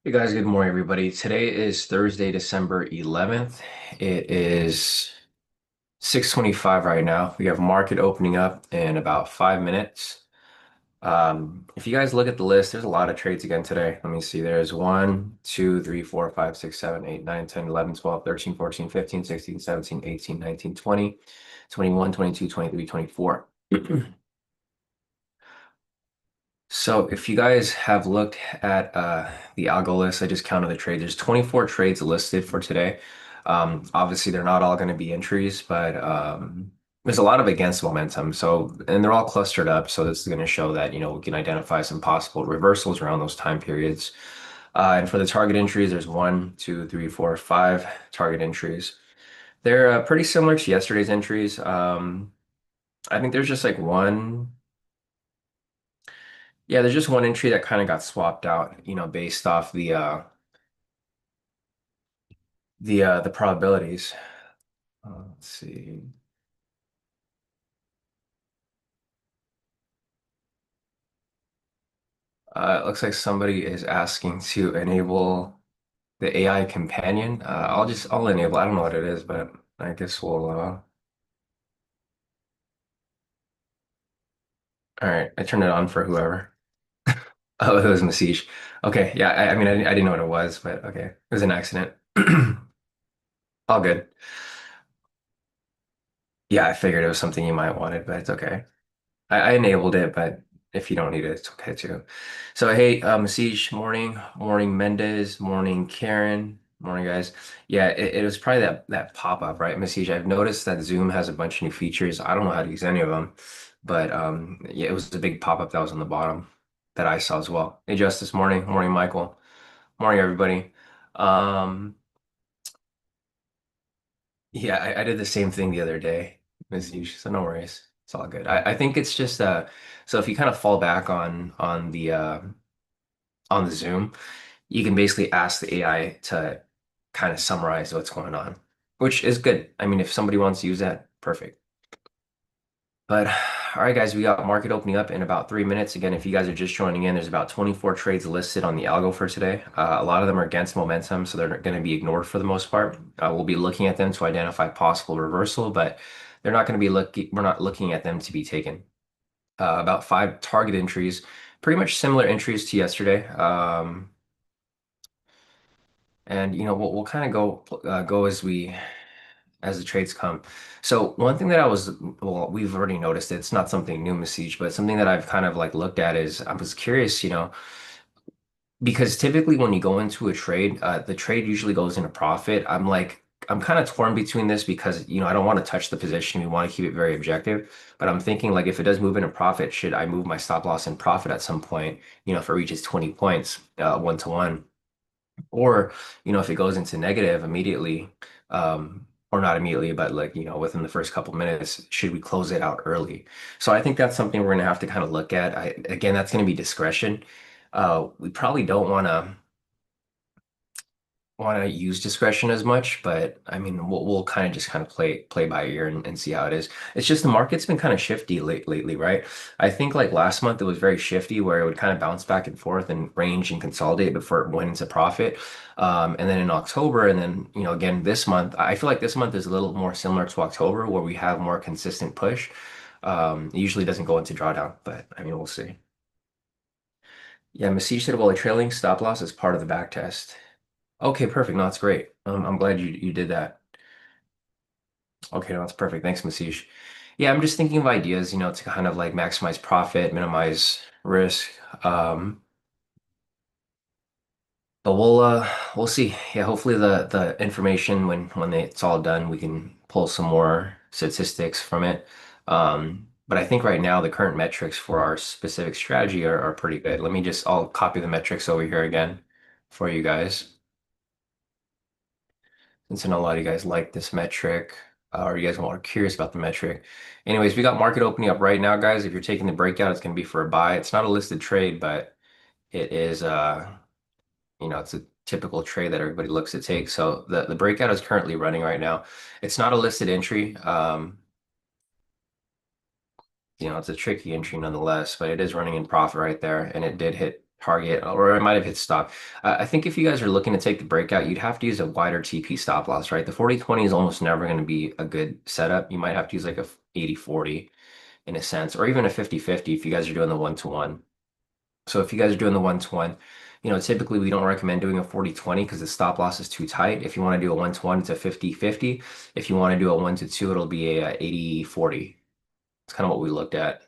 Hey guys, good morning, everybody. Today is Thursday, December 11th. It is 6:25 right now. We have market opening up in about 5 minutes. If you guys look at the list, there's a lot of trades again today. Let me see. There's 1, 2, 3, 4, 5, 6, 7, 8, 9, 10, 11, 12, 13, 14, 15, 16, 17, 18, 19, 20, 21, 22, 23, 24. So if you guys have looked at the algo list, I just counted the trades. There's 24 trades listed for today. Obviously, they're not all going to be entries, but there's a lot of against momentum. So, and they're all clustered up. So this is going to show that, we can identify some possible reversals around those time periods. And for the target entries, there's 1, 2, 3, 4, 5 target entries. They're pretty similar to yesterday's entries. I think there's just like one. Yeah, there's just one entry that kind of got swapped out, based off the probabilities. Let's see. It looks like somebody is asking to enable the AI companion. I'll enable. I don't know what it is, but I guess we'll. All right, I turned it on for whoever. Oh, it was Message. Okay, yeah. I mean, I didn't know what it was, but okay, it was an accident. All good. Yeah, I figured it was something you might wanted, but it's okay. I enabled it, but if you don't need it, it's okay too. So hey, Siege, morning Mendez, morning Karen, morning guys. Yeah, it was probably that pop-up, right, Siege? I've noticed that Zoom has a bunch of new features. I don't know how to use any of them, but yeah, it was a big pop-up that was on the bottom that I saw as well. Hey, Justice, morning, Michael, morning, everybody. Um, yeah, I did the same thing the other day, as usual, so no worries. It's all good. I think it's just so if you kind of fall back on the Zoom, you can basically ask the AI to kind of summarize what's going on, which is good. I mean, if somebody wants to use that, perfect. But all right, guys, we got market opening up in about 3 minutes. Again, if you guys are just joining in, there's about 24 trades listed on the algo for today. A lot of them are against momentum, so they're going to be ignored for the most part. We'll be looking at them to identify possible reversal, but they're not going to be looking. We're not looking at them to be taken. About 5 target entries, pretty much similar entries to yesterday. And we'll kind of go as the trades come. So one thing that well, we've already noticed, it's not something new, Message, but something that I've kind of like looked at is I was curious, because typically when you go into a trade, the trade usually goes into profit. I'm kind of torn between this because, I don't want to touch the position. We want to keep it very objective. But I'm thinking like if it does move into profit, should I move my stop loss in profit at some point, if it reaches 20 points, 1 to 1? Or, if it goes into negative immediately, or not immediately, but like, within the first couple minutes, should we close it out early? So I think that's something we're gonna have to kind of look at. Again, that's gonna be discretion. We probably don't want to use discretion as much, but I mean, we'll kind of just kind of play by ear and see how it is. It's just the market's been kind of shifty lately, right? I think like last month it was very shifty where it would kind of bounce back and forth and range and consolidate before it went into profit. And then in October, and then again this month, I feel like this month is a little more similar to October where we have more consistent push. It usually doesn't go into drawdown, but I mean, we'll see. Yeah, Masih said, well, a trailing stop loss is part of the back test. Okay, perfect. No, that's great. I'm glad you did that. Okay, no, that's perfect. Thanks, Masish. Yeah, I'm just thinking of ideas, to kind of like maximize profit, minimize risk. Um, but we'll see. Yeah, hopefully the information when it's all done, we can pull some more statistics from it. But I think right now the current metrics for our specific strategy are pretty good. I'll copy the metrics over here again for you guys. Since I know a lot of you guys like this metric, or you guys are more curious about the metric. Anyways, we got market opening up right now, guys. If you're taking the breakout, it's going to be for a buy. It's not a listed trade, but it is, it's a typical trade that everybody looks to take. So the breakout is currently running right now. It's not a listed entry. It's a tricky entry nonetheless, but it is running in profit right there, and it did hit target, or it might have hit stop. I think if you guys are looking to take the breakout, you'd have to use a wider TP stop loss, right? The 40-20 is almost never going to be a good setup. You might have to use like a 80-40 in a sense, or even a 50-50 if you guys are doing the one-to-one. So if you guys are doing the one-to-one, typically we don't recommend doing a 40-20 because the stop loss is too tight. If you want to do a one-to-one, it's a 50-50. If you want to do a one-to-two, it'll be a 80-40. It's kind of what we looked at.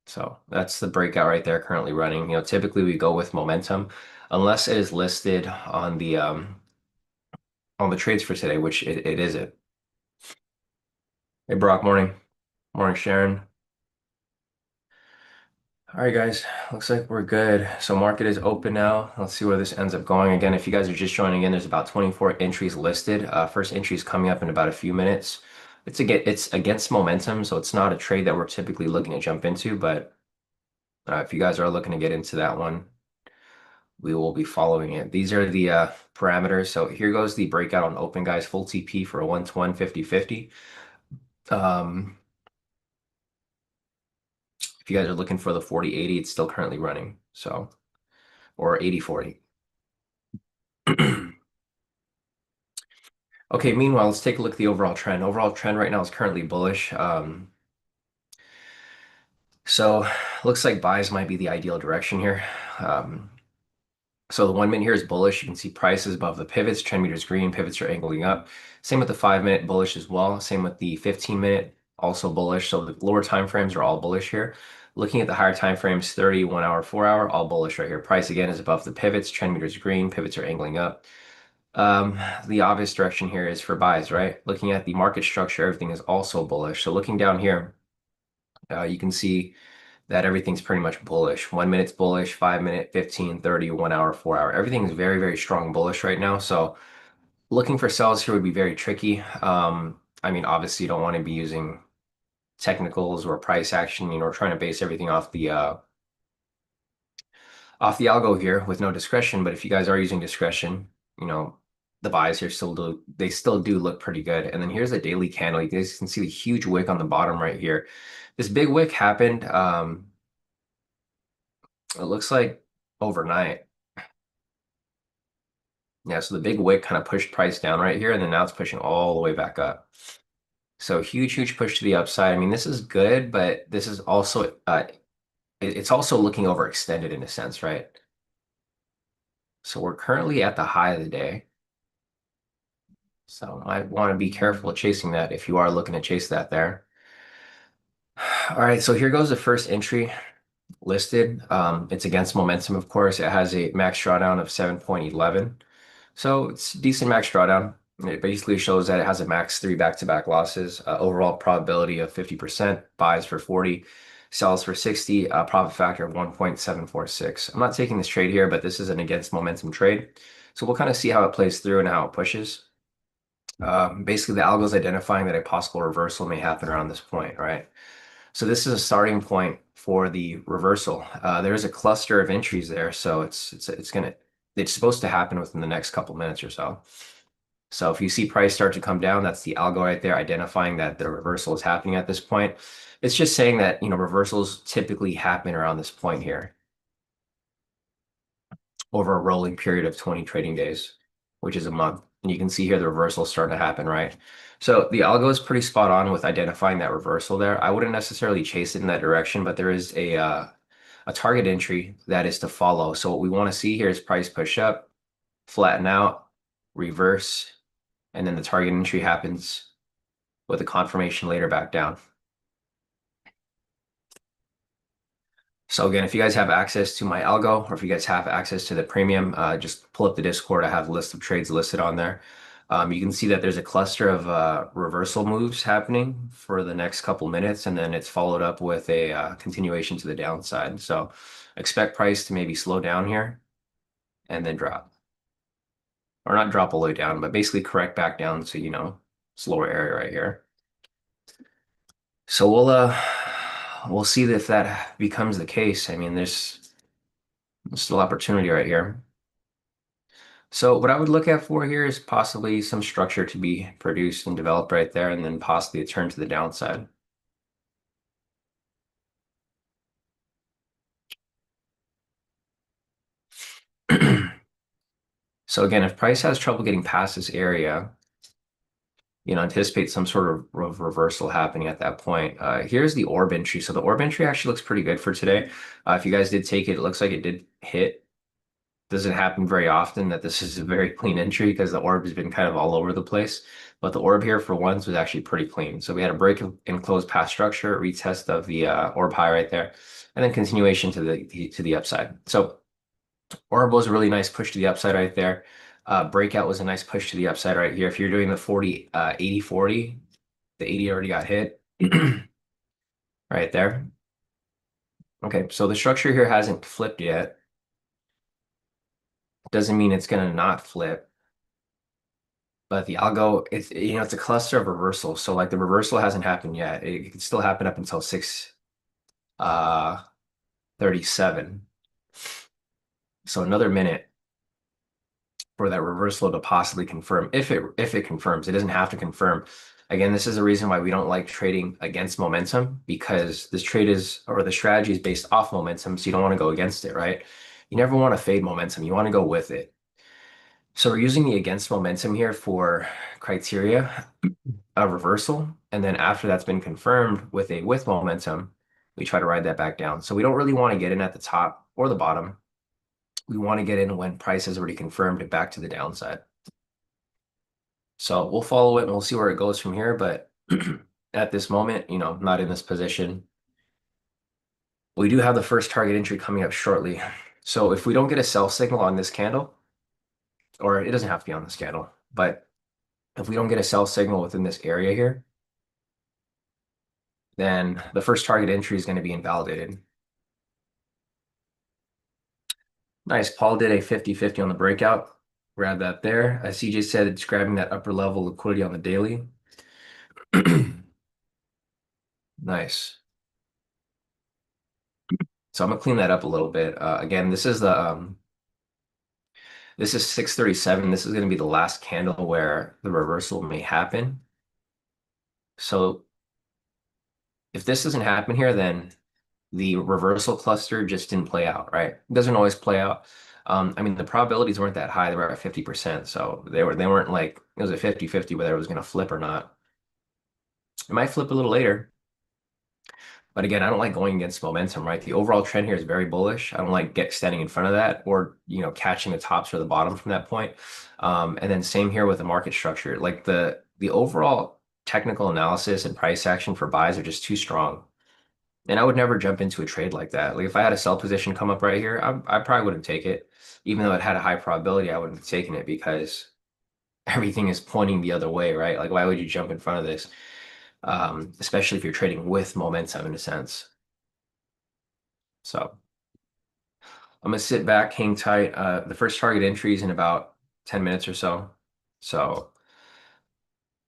So that's the breakout right there currently running. Typically we go with momentum unless it is listed on the trades for today, which it isn't. Hey Brock, morning. Morning, Sharon. All right, guys, looks like we're good. So market is open now. Let's see where this ends up going. Again, if you guys are just joining in, there's about 24 entries listed. First entry is coming up in about a few minutes. It's against momentum, so it's not a trade that we're typically looking to jump into, but if you guys are looking to get into that one, we will be following it. These are the parameters. So here goes the breakout on open, guys. Full TP for a 1-to-1, 50-50. Um, if you guys are looking for the 40-80, it's still currently running. So, or 80-40. Okay, meanwhile, let's take a look at the overall trend. Overall trend right now is currently bullish. So looks like buys might be the ideal direction here. Um, So the 1 minute here is bullish. You can see prices above the pivots. Trend meters green. Pivots are angling up. Same with the 5 minute, bullish as well. Same with the 15 minute, also bullish. So the lower time frames are all bullish here. Looking at the higher time frames, 30, 1 hour, 4 hour, all bullish right here. Price again is above the pivots. Trend meters green. Pivots are angling up. The obvious direction here is for buys, right? Looking at the market structure, everything is also bullish. So looking down here, you can see that everything's pretty much bullish. 1 minute's bullish, 5 minute, 15, 30, 1 hour, 4 hour. Everything is very, very strong bullish right now. So looking for sells here would be very tricky. I mean, obviously you don't want to be using technicals or price action, trying to base everything off the algo here with no discretion. But if you guys are using discretion, you know, the buys here still do look pretty good. And then here's a daily candle. You guys can see the huge wick on the bottom right here. This big wick happened. It looks like overnight. Yeah, so the big wick kind of pushed price down right here, and then now it's pushing all the way back up. So huge, huge push to the upside. I mean, this is good, but this is also it's also looking overextended in a sense, right? So we're currently at the high of the day. So I want to be careful chasing that if you are looking to chase that there. All right, so here goes the first entry listed. It's against momentum, of course. It has a max drawdown of 7.11. So it's decent max drawdown. It basically shows that it has a max 3 back-to-back losses, overall probability of 50%, buys for 40, sells for 60, profit factor of 1.746. I'm not taking this trade here, but this is an against momentum trade. So we'll kind of see how it plays through and how it pushes. Basically, the algo is identifying that a possible reversal may happen around this point, right? So this is a starting point for the reversal. There is a cluster of entries there, so it's supposed to happen within the next couple minutes or so. So if you see price start to come down, that's the algo right there identifying that the reversal is happening at this point. It's just saying that, reversals typically happen around this point here over a rolling period of 20 trading days, which is a month. And you can see here the reversal is starting to happen, right? So the algo is pretty spot on with identifying that reversal there. I wouldn't necessarily chase it in that direction, but there is a target entry that is to follow. So what we want to see here is price push up, flatten out, reverse, and then the target entry happens with a confirmation later back down. So again, if you guys have access to my algo or if you guys have access to the premium, just pull up the Discord. I have a list of trades listed on there. You can see that there's a cluster of reversal moves happening for the next couple minutes, and then it's followed up with a continuation to the downside. So expect price to maybe slow down here and then drop. Or not drop all the way down, but basically correct back down to, slower area right here. So we'll see if that becomes the case. I mean, there's still opportunity right here. So what I would look at for here is possibly some structure to be produced and developed right there, and then possibly a turn to the downside. So again, if price has trouble getting past this area, anticipate some sort of reversal happening at that point. Here's the orb entry. So the orb entry actually looks pretty good for today. If you guys did take it, it looks like it did hit. Doesn't happen very often that this is a very clean entry because the orb has been kind of all over the place. But the orb here for once was actually pretty clean. So we had a break and close past structure, retest of the orb high right there, and then continuation to the upside. So orb was a really nice push to the upside right there. Breakout was a nice push to the upside right here. If you're doing the 40, 80, 40, the 80 already got hit right there. Okay, so the structure here hasn't flipped yet. Doesn't mean it's going to not flip. But the algo, it's a cluster of reversals. So like the reversal hasn't happened yet. It could still happen up until 6 uh 37. So another minute for that reversal to possibly confirm. If it confirms, it doesn't have to confirm. Again, this is the reason why we don't like trading against momentum, because this trade is, or the strategy is based off momentum, so you don't want to go against it, right? You never want to fade momentum. You want to go with it. So we're using the against momentum here for criteria, a reversal, and then after that's been confirmed with a with momentum, we try to ride that back down. So we don't really want to get in at the top or the bottom. We want to get in when price has already confirmed it back to the downside. So we'll follow it and we'll see where it goes from here. But at this moment, not in this position. We do have the first target entry coming up shortly. So if we don't get a sell signal on this candle, or it doesn't have to be on this candle, but if we don't get a sell signal within this area here, then the first target entry is going to be invalidated. Nice. Paul did a 50-50 on the breakout. Grab that there. As CJ said, it's grabbing that upper level liquidity on the daily. Nice. So I'm gonna clean that up a little bit. Again, this is 637. This is gonna be the last candle where the reversal may happen. So if this doesn't happen here, then the reversal cluster just didn't play out, right? It doesn't always play out. I mean, the probabilities weren't that high. They were at 50%. So they weren't like it was a 50-50 whether it was gonna flip or not. It might flip a little later. But again, I don't like going against momentum, right? The overall trend here is very bullish. I don't like standing in front of that or, catching the tops or the bottom from that point. And then same here with the market structure. Like the overall technical analysis and price action for buys are just too strong. And I would never jump into a trade like that. Like if I had a sell position come up right here, I probably wouldn't take it. Even though it had a high probability, I wouldn't have taken it because everything is pointing the other way, right? Like why would you jump in front of this? Especially if you're trading with momentum in a sense. So I'm gonna sit back, hang tight. The first target entry is in about 10 minutes or so. So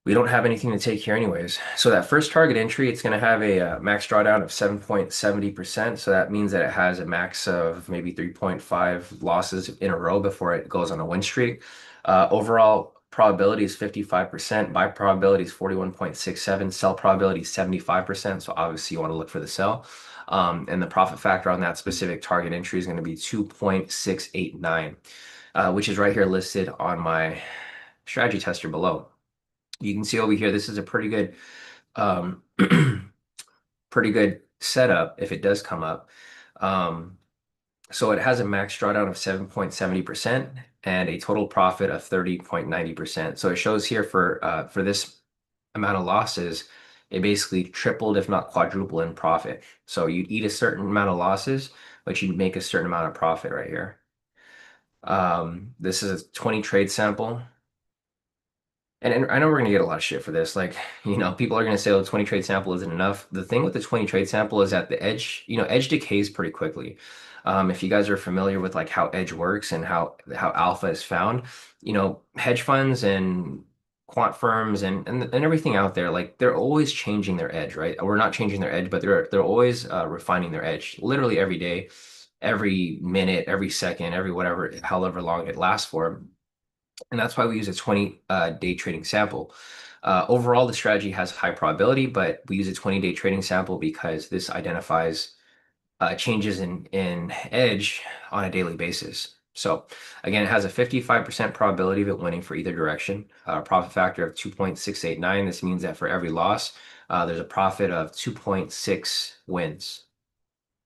we don't have anything to take here anyways. So that first target entry, it's going to have a max drawdown of 7.70%. So that means that it has a max of maybe 3.5 losses in a row before it goes on a win streak. Overall probability is 55%. Buy probability is 41.67. Sell probability is 75%. So obviously you want to look for the sell. And the profit factor on that specific target entry is going to be 2.689, which is right here listed on my strategy tester below. You can see over here, this is a pretty good, um, pretty good setup if it does come up. So it has a max drawdown of 7.70% and a total profit of 30.90%. So it shows here for this amount of losses, it basically tripled, if not quadruple in profit. So you'd eat a certain amount of losses, but you'd make a certain amount of profit right here. This is a 20 trade sample. And I know we're gonna get a lot of shit for this. Like, people are gonna say, oh, 20 trade sample isn't enough. The thing with the 20 trade sample is that the edge, edge decays pretty quickly. If you guys are familiar with like how edge works and how alpha is found, hedge funds and quant firms and everything out there, like they're always changing their edge, right? We're not changing their edge, but they're always refining their edge, literally every day, every minute, every second, every whatever, however long it lasts for. And that's why we use a 20 day trading sample. Overall, the strategy has high probability, but we use a 20-day trading sample because this identifies changes in edge on a daily basis. So again, it has a 55% probability of it winning for either direction. Profit factor of 2.689. This means that for every loss, there's a profit of 2.6 wins.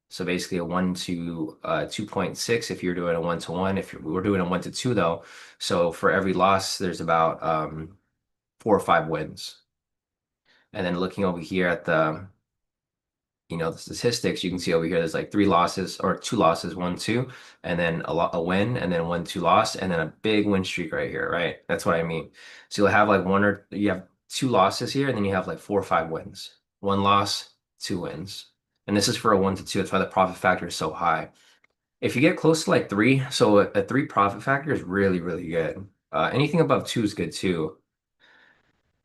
So basically a 1 to 2.6 if you're doing a 1 to 1. If we're doing a 1 to 2 though, so for every loss, there's about 4 or 5 wins. And then looking over here at the statistics, you can see over here there's like 3 losses or 2 losses, 1, 2, and then a win, and then 1, 2 loss, and then a big win streak right here, right? That's what I mean. So you'll have like you have 2 losses here, and then you have like 4 or 5 wins. 1 loss, 2 wins. And this is for a 1 to 2. That's why the profit factor is so high. If you get close to like 3, so a 3 profit factor is really, really good. Anything above 2 is good too.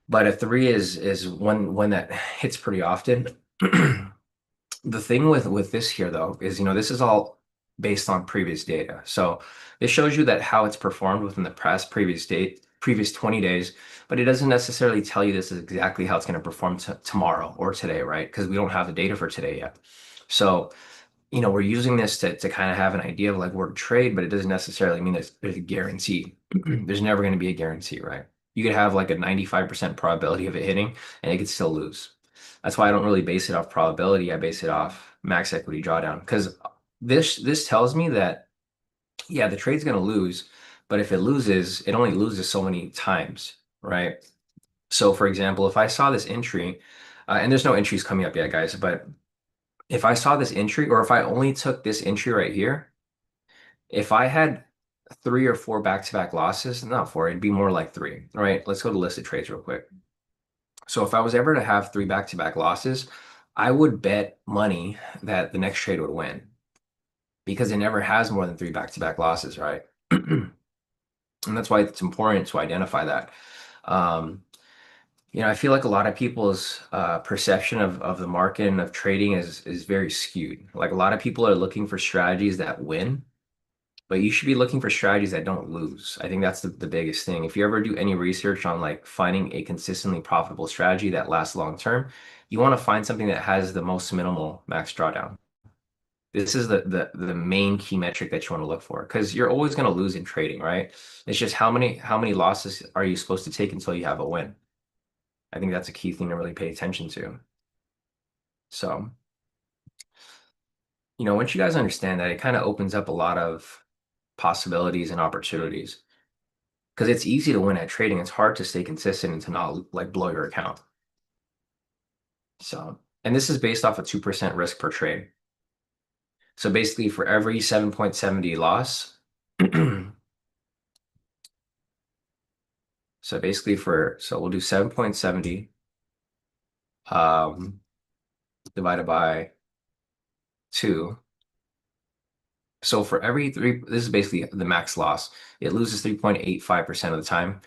But a 3 is one that hits pretty often. The thing with this here though is this is all based on previous data. So it shows you that how it's performed within the past previous 20 days, but it doesn't necessarily tell you this is exactly how it's going to perform tomorrow or today, right? Because we don't have the data for today yet. So we're using this to kind of have an idea of like where to trade, but it doesn't necessarily mean there's a guarantee. There's never going to be a guarantee, right? You could have like a 95% probability of it hitting and it could still lose. That's why I don't really base it off probability. I base it off max equity drawdown because this tells me that yeah, the trade's going to lose, but if it loses, it only loses so many times, right? So for example, if I saw this entry, and there's no entries coming up yet, guys, but if I saw this entry, or if I only took this entry right here, if I had 3 or 4 back-to-back losses, not four, it'd be more like 3, right? Let's go to listed trades real quick. So if I was ever to have 3 back-to-back losses, I would bet money that the next trade would win because it never has more than 3 back-to-back losses, right? And that's why it's important to identify that. Um, I feel like a lot of people's perception of the market and of trading is very skewed. Like a lot of people are looking for strategies that win, but you should be looking for strategies that don't lose. I think that's the biggest thing. If you ever do any research on like finding a consistently profitable strategy that lasts long term, you want to find something that has the most minimal max drawdown. This is the main key metric that you want to look for because you're always going to lose in trading, right? It's just how many losses are you supposed to take until you have a win? I think that's a key thing to really pay attention to. So, once you guys understand that, it kind of opens up a lot of possibilities and opportunities because it's easy to win at trading. It's hard to stay consistent and to not like blow your account. So, and this is based off a 2% risk per trade. So basically for every 7.70 loss, so we'll do 7.70 um, divided by 2. So for every three, this is basically the max loss. It loses 3.85% of the time.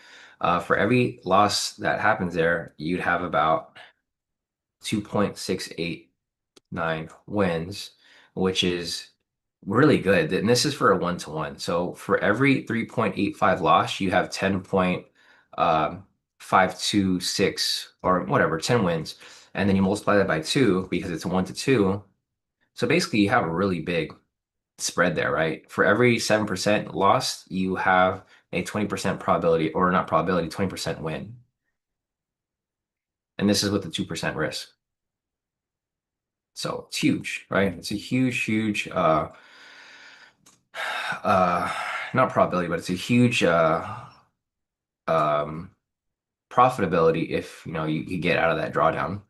For every loss that happens there, you'd have about 2.689 wins, which is really good. And this is for a 1 to 1. So for every 3.85 loss, you have 10.526 or whatever, 10 wins. And then you multiply that by 2 because it's a 1 to 2. So basically, you have a really big spread there, right? For every 7% loss, you have a 20% probability, or not probability, 20% win. And this is with the 2% risk. So it's huge, right? It's a huge, huge uh not probability, but it's a huge um profitability if you get out of that drawdown.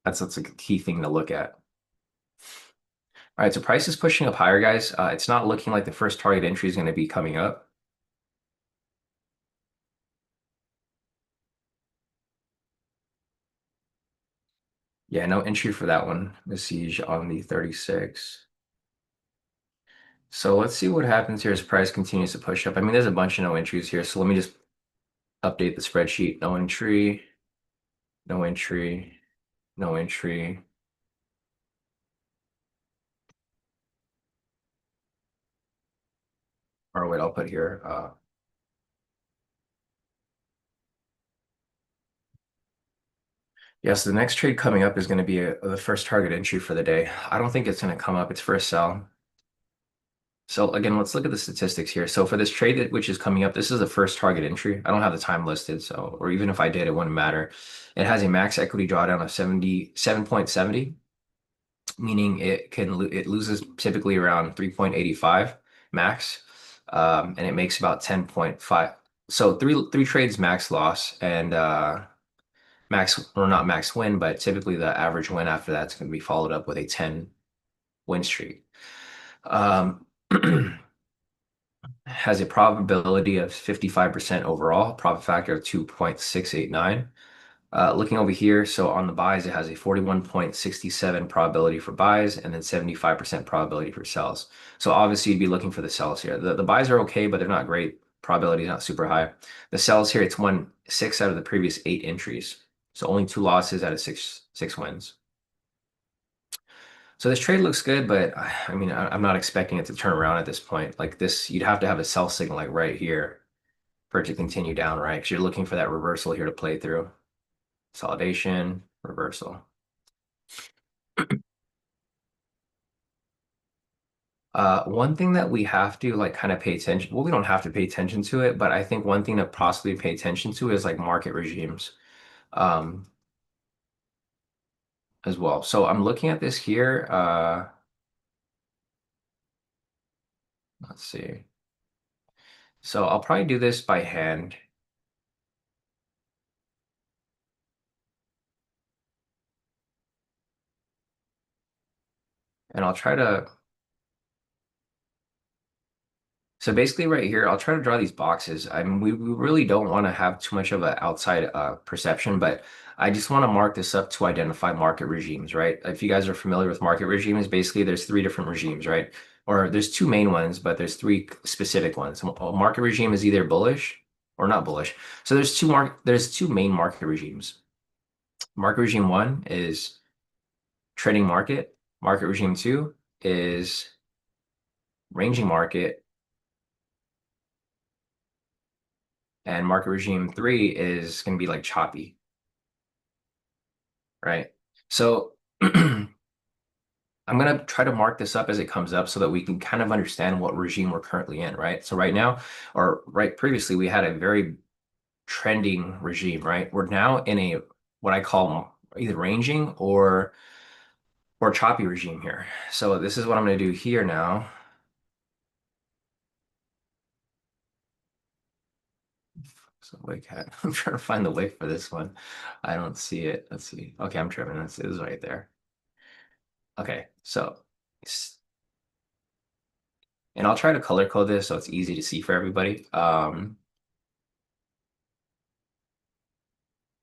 That's a key thing to look at. All right, so price is pushing up higher, guys. It's not looking like the first target entry is going to be coming up. Yeah, no entry for that one. The siege on the 36. So let's see what happens here as price continues to push up. I mean, there's a bunch of no entries here, so let me just update the spreadsheet. No entry, no entry, no entry. Or wait, I'll put here. Yeah, so the next trade coming up is going to be the first target entry for the day. I don't think it's going to come up. It's for a sell. So again, let's look at the statistics here. So for this trade which is coming up, this is the first target entry. I don't have the time listed, so or even if I did, it wouldn't matter. It has a max equity drawdown of 77.70, meaning it loses typically around 3.85 max, and it makes about 10.5. So three trades max loss and max or not max win, but typically the average win after that's going to be followed up with a 10 win streak. Um, has a probability of 55% overall, profit factor of 2.689. Looking over here, so on the buys, it has a 41.67 probability for buys and then 75% probability for sells. So obviously you'd be looking for the sells here. The buys are okay, but they're not great. Probability is not super high. The sells here, it's won 6 out of the previous 8 entries. So only 2 losses out of six wins. So this trade looks good, but I mean, I'm not expecting it to turn around at this point. Like this, you'd have to have a sell signal like right here for it to continue down, right? Because you're looking for that reversal here to play through. Consolidation, reversal. One thing that we have to like kind of pay attention, well, we don't have to pay attention to it, but I think one thing to possibly pay attention to is like market regimes um, as well. So I'm looking at this here. Let's see. So I'll probably do this by hand, and I'll try to. So basically right here, I'll try to draw these boxes. I mean, we really don't want to have too much of an outside perception, but I just want to mark this up to identify market regimes, right? If you guys are familiar with market regimes, basically there's 3 different regimes, right? Or there's 2 main ones, but there's 3 specific ones. A market regime is either bullish or not bullish. So there's 2 main market regimes. Market regime 1 is trading market. Market regime 2 is ranging market. And market regime 3 is going to be like choppy, right? So I'm going to try to mark this up as it comes up so that we can kind of understand what regime we're currently in, right? So right now, or right previously, we had a very trending regime, right? We're now in a what I call either ranging or choppy regime here. So this is what I'm going to do here now. So wick hat. I'm trying to find the wick for this one. I don't see it. Let's see. Okay, I'm tripping. It is right there. Okay, so and I'll try to color code this so it's easy to see for everybody. All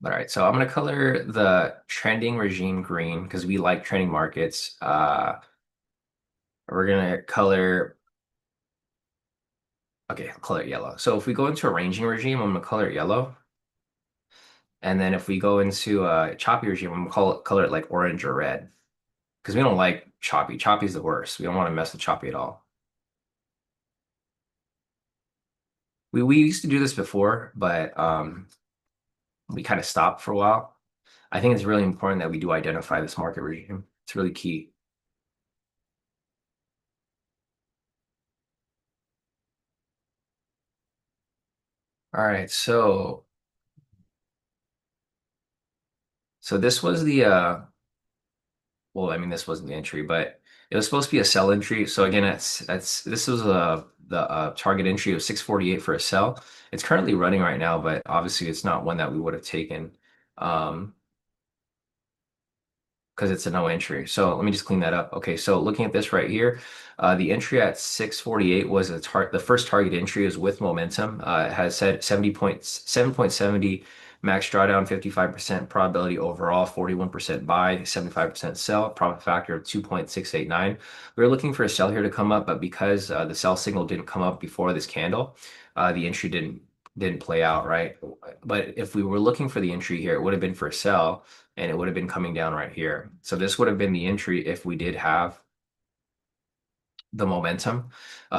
right, so I'm gonna color the trending regime green because we like trending markets. We're gonna color, okay, I'll color it yellow. So if we go into a ranging regime, I'm gonna color it yellow. And then if we go into a choppy regime, I'm gonna color it like orange or red because we don't like choppy. Choppy is the worst. We don't want to mess with choppy at all. We used to do this before, but we kind of stopped for a while. I think it's really important that we do identify this market regime. It's really key. All right, so this was the well, I mean this wasn't the entry, but it was supposed to be a sell entry. So again, that's this was the target entry of 648 for a sell. It's currently running right now, but obviously it's not one that we would have taken. Um, because it's a no entry. So let me just clean that up. Okay, so looking at this right here, the entry at 648 was the first target entry is with momentum. It has said 7.70 max drawdown, 55% probability overall, 41% buy, 75% sell, profit factor of 2.689. We were looking for a sell here to come up, but because the sell signal didn't come up before this candle, the entry didn't play out, right? But if we were looking for the entry here, it would have been for a sell and it would have been coming down right here. So this would have been the entry if we did have the momentum.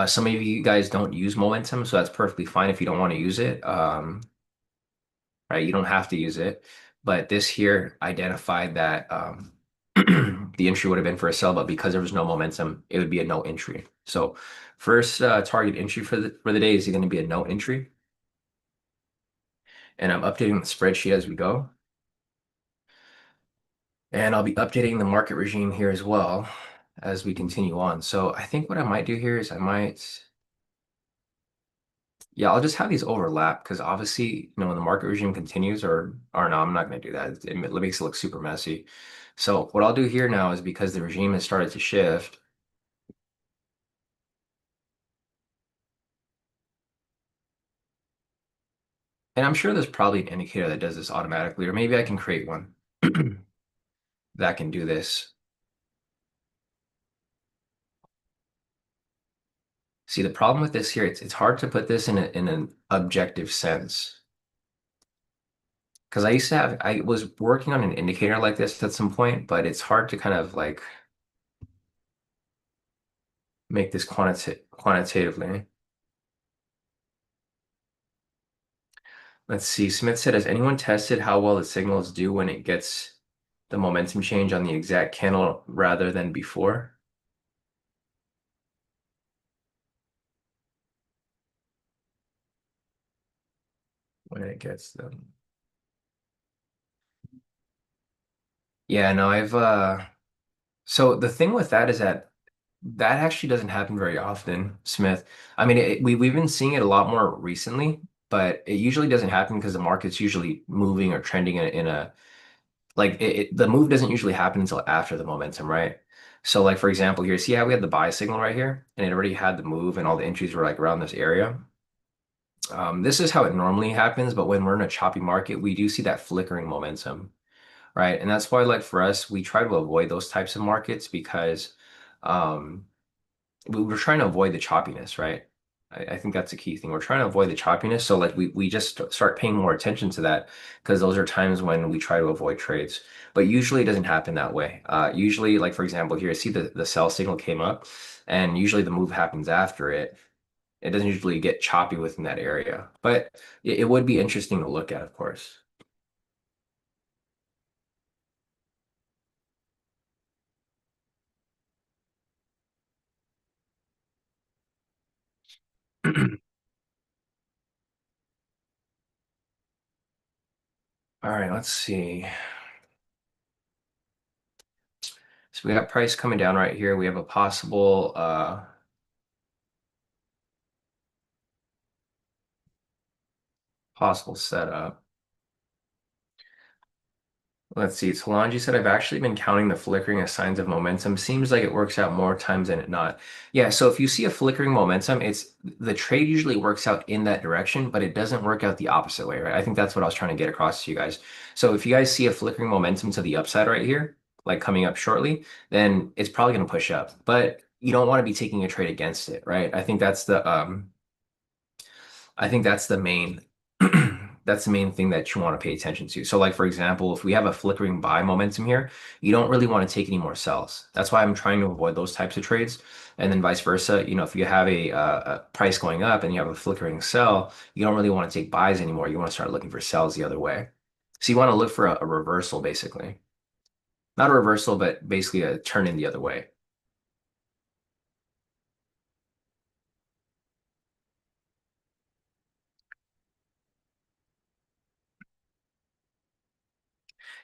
Some of you guys don't use momentum, so that's perfectly fine if you don't want to use it. Right, you don't have to use it. But this here identified that the entry would have been for a sell, but because there was no momentum, it would be a no entry. So first target entry for the day is going to be a no entry, and I'm updating the spreadsheet as we go, and I'll be updating the market regime here as well as we continue on. So I think what I might do here is yeah, I'll just have these overlap because obviously, when the market regime continues, or no, I'm not going to do that. It makes it look super messy. So what I'll do here now is because the regime has started to shift, and I'm sure there's probably an indicator that does this automatically, or maybe I can create one that can do this. See, the problem with this here, it's hard to put this in an objective sense. Because I was working on an indicator like this at some point, but it's hard to kind of like make this quantitatively. Let's see. Smith said, has anyone tested how well the signals do when it gets the momentum change on the exact candle rather than before? When it gets them. Yeah, no, so the thing with that is that that actually doesn't happen very often, Smith. I mean, we've been seeing it a lot more recently, but it usually doesn't happen because the market's usually moving or trending in a like the move doesn't usually happen until after the momentum, right? So like for example here, see how we had the buy signal right here and it already had the move and all the entries were like around this area. This is how it normally happens, but when we're in a choppy market, we do see that flickering momentum, right? And that's why like for us, we try to avoid those types of markets because um, we're trying to avoid the choppiness, right? I think that's a key thing. We're trying to avoid the choppiness. So like we just start paying more attention to that because those are times when we try to avoid trades. But usually it doesn't happen that way. Usually, like for example, here, see the sell signal came up and usually the move happens after it. It doesn't usually get choppy within that area. But it would be interesting to look at, of course. All right, let's see. So we got price coming down right here. We have a possible setup. Let's see. Solange said, I've actually been counting the flickering as signs of momentum. Seems like it works out more times than it not. Yeah, so if you see a flickering momentum, it's the trade usually works out in that direction, but it doesn't work out the opposite way, right? I think that's what I was trying to get across to you guys. So if you guys see a flickering momentum to the upside right here, like coming up shortly, then it's probably going to push up. But you don't want to be taking a trade against it, right? I think that's the main that's the main thing that you want to pay attention to. So like for example, if we have a flickering buy momentum here, you don't really want to take any more sells. That's why I'm trying to avoid those types of trades. And then vice versa, if you have a price going up and you have a flickering sell, you don't really want to take buys anymore. You want to start looking for sells the other way. So you want to look for a reversal basically. Not a reversal, but basically a turn in the other way.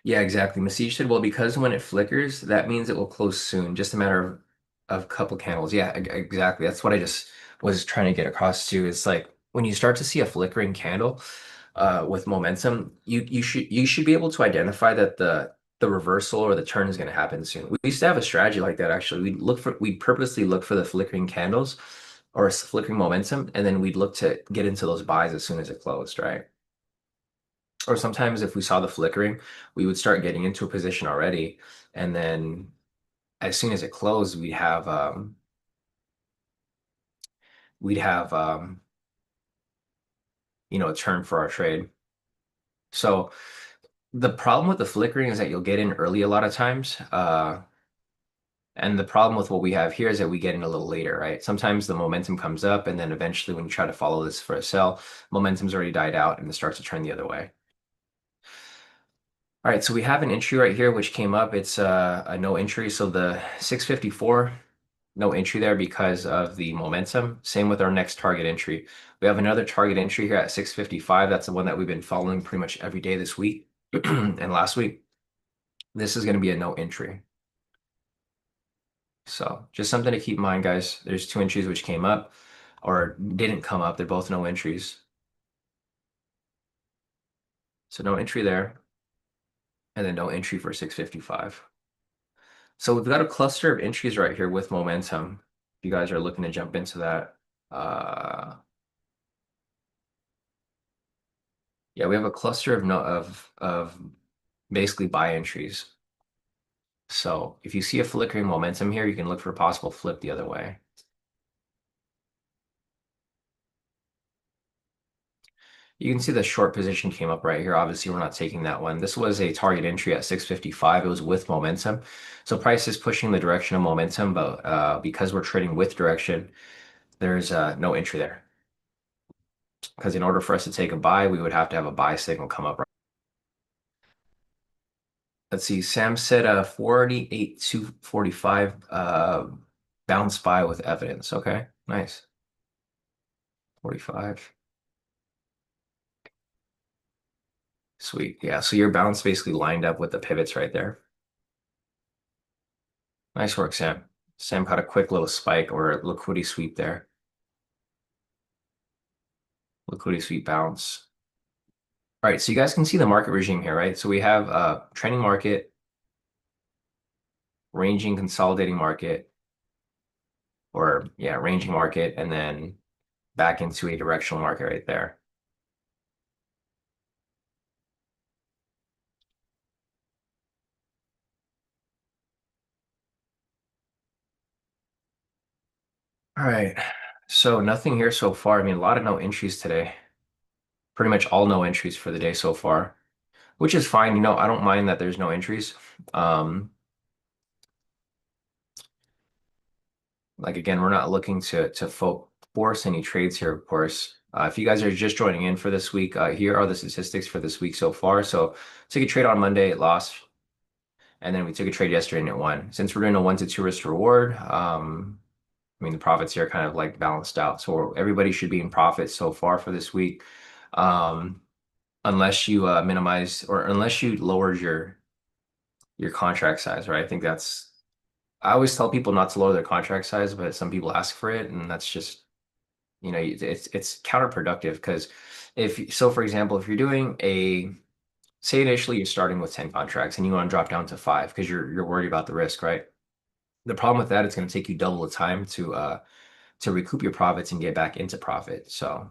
Yeah, exactly. Masij said, well, because when it flickers, that means it will close soon. Just a matter of couple candles. Yeah, exactly. That's what I just was trying to get across to. It's like when you start to see a flickering candle with momentum, you should be able to identify that the reversal or the turn is going to happen soon. We used to have a strategy like that actually. We'd purposely look for the flickering candles or flickering momentum, and then we'd look to get into those buys as soon as it closed, right? Or sometimes if we saw the flickering, we would start getting into a position already. And then as soon as it closed, we'd have a turn for our trade. So the problem with the flickering is that you'll get in early a lot of times. And the problem with what we have here is that we get in a little later, right? Sometimes the momentum comes up, and then eventually when you try to follow this for a sell, momentum's already died out and it starts to turn the other way. All right, so we have an entry right here which came up. It's a no entry. So the 654, no entry there because of the momentum. Same with our next target entry. We have another target entry here at 655. That's the one that we've been following pretty much every day this week and last week. This is going to be a no entry. So just something to keep in mind, guys. There's two entries which came up or didn't come up. They're both no entries. So no entry there, and then no entry for 655. So we've got a cluster of entries right here with momentum. If you guys are looking to jump into that. Uh, yeah, we have a cluster of no of basically buy entries. So if you see a flickering momentum here, you can look for a possible flip the other way. You can see the short position came up right here. Obviously, we're not taking that one. This was a target entry at 655. It was with momentum. So price is pushing the direction of momentum, but because we're trading with direction, there's no entry there. Because in order for us to take a buy, we would have to have a buy signal come up. Let's see. Sam said 48 to 45 bounce buy with evidence. Okay, nice. 45. Sweet. Yeah, so your bounce basically lined up with the pivots right there. Nice work, Sam. Sam caught a quick little spike or liquidity sweep there. Liquidity sweep bounce. All right, so you guys can see the market regime here, right? So we have trending market, ranging consolidating market, or yeah, ranging market, and then back into a directional market right there. All right. So nothing here so far. I mean, a lot of no entries today. Pretty much all no entries for the day so far, which is fine. You know, I don't mind that there's no entries. Um, like again, we're not looking to force any trades here, of course. If you guys are just joining in for this week, here are the statistics for this week so far. So took a trade on Monday, it lost, and then we took a trade yesterday and it won. Since we're doing a 1 to 2 risk reward, I mean the profits here kind of like balanced out. So everybody should be in profit so far for this week. Um, unless you minimize or unless you lowered your contract size, right? I think that's I always tell people not to lower their contract size, but some people ask for it, and that's just it's counterproductive because if so, for example, if you're doing a say initially you're starting with 10 contracts and you want to drop down to five because you're worried about the risk, right? The problem with that, it's going to take you double the time to recoup your profits and get back into profit. So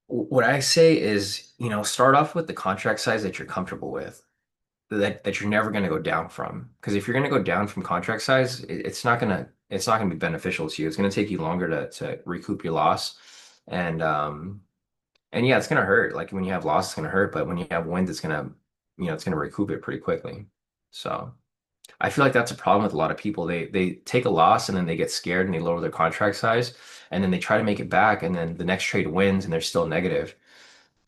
what I say is, start off with the contract size that you're comfortable with, that you're never going to go down from. Because if you're going to go down from contract size, it's not gonna be beneficial to you. It's going to take you longer to recoup your loss, and and yeah, it's going to hurt. Like when you have loss, it's going to hurt, but when you have wins, it's gonna recoup it pretty quickly. So I feel like that's a problem with a lot of people. They take a loss and then they get scared and they lower their contract size, and then they try to make it back, and then the next trade wins and they're still negative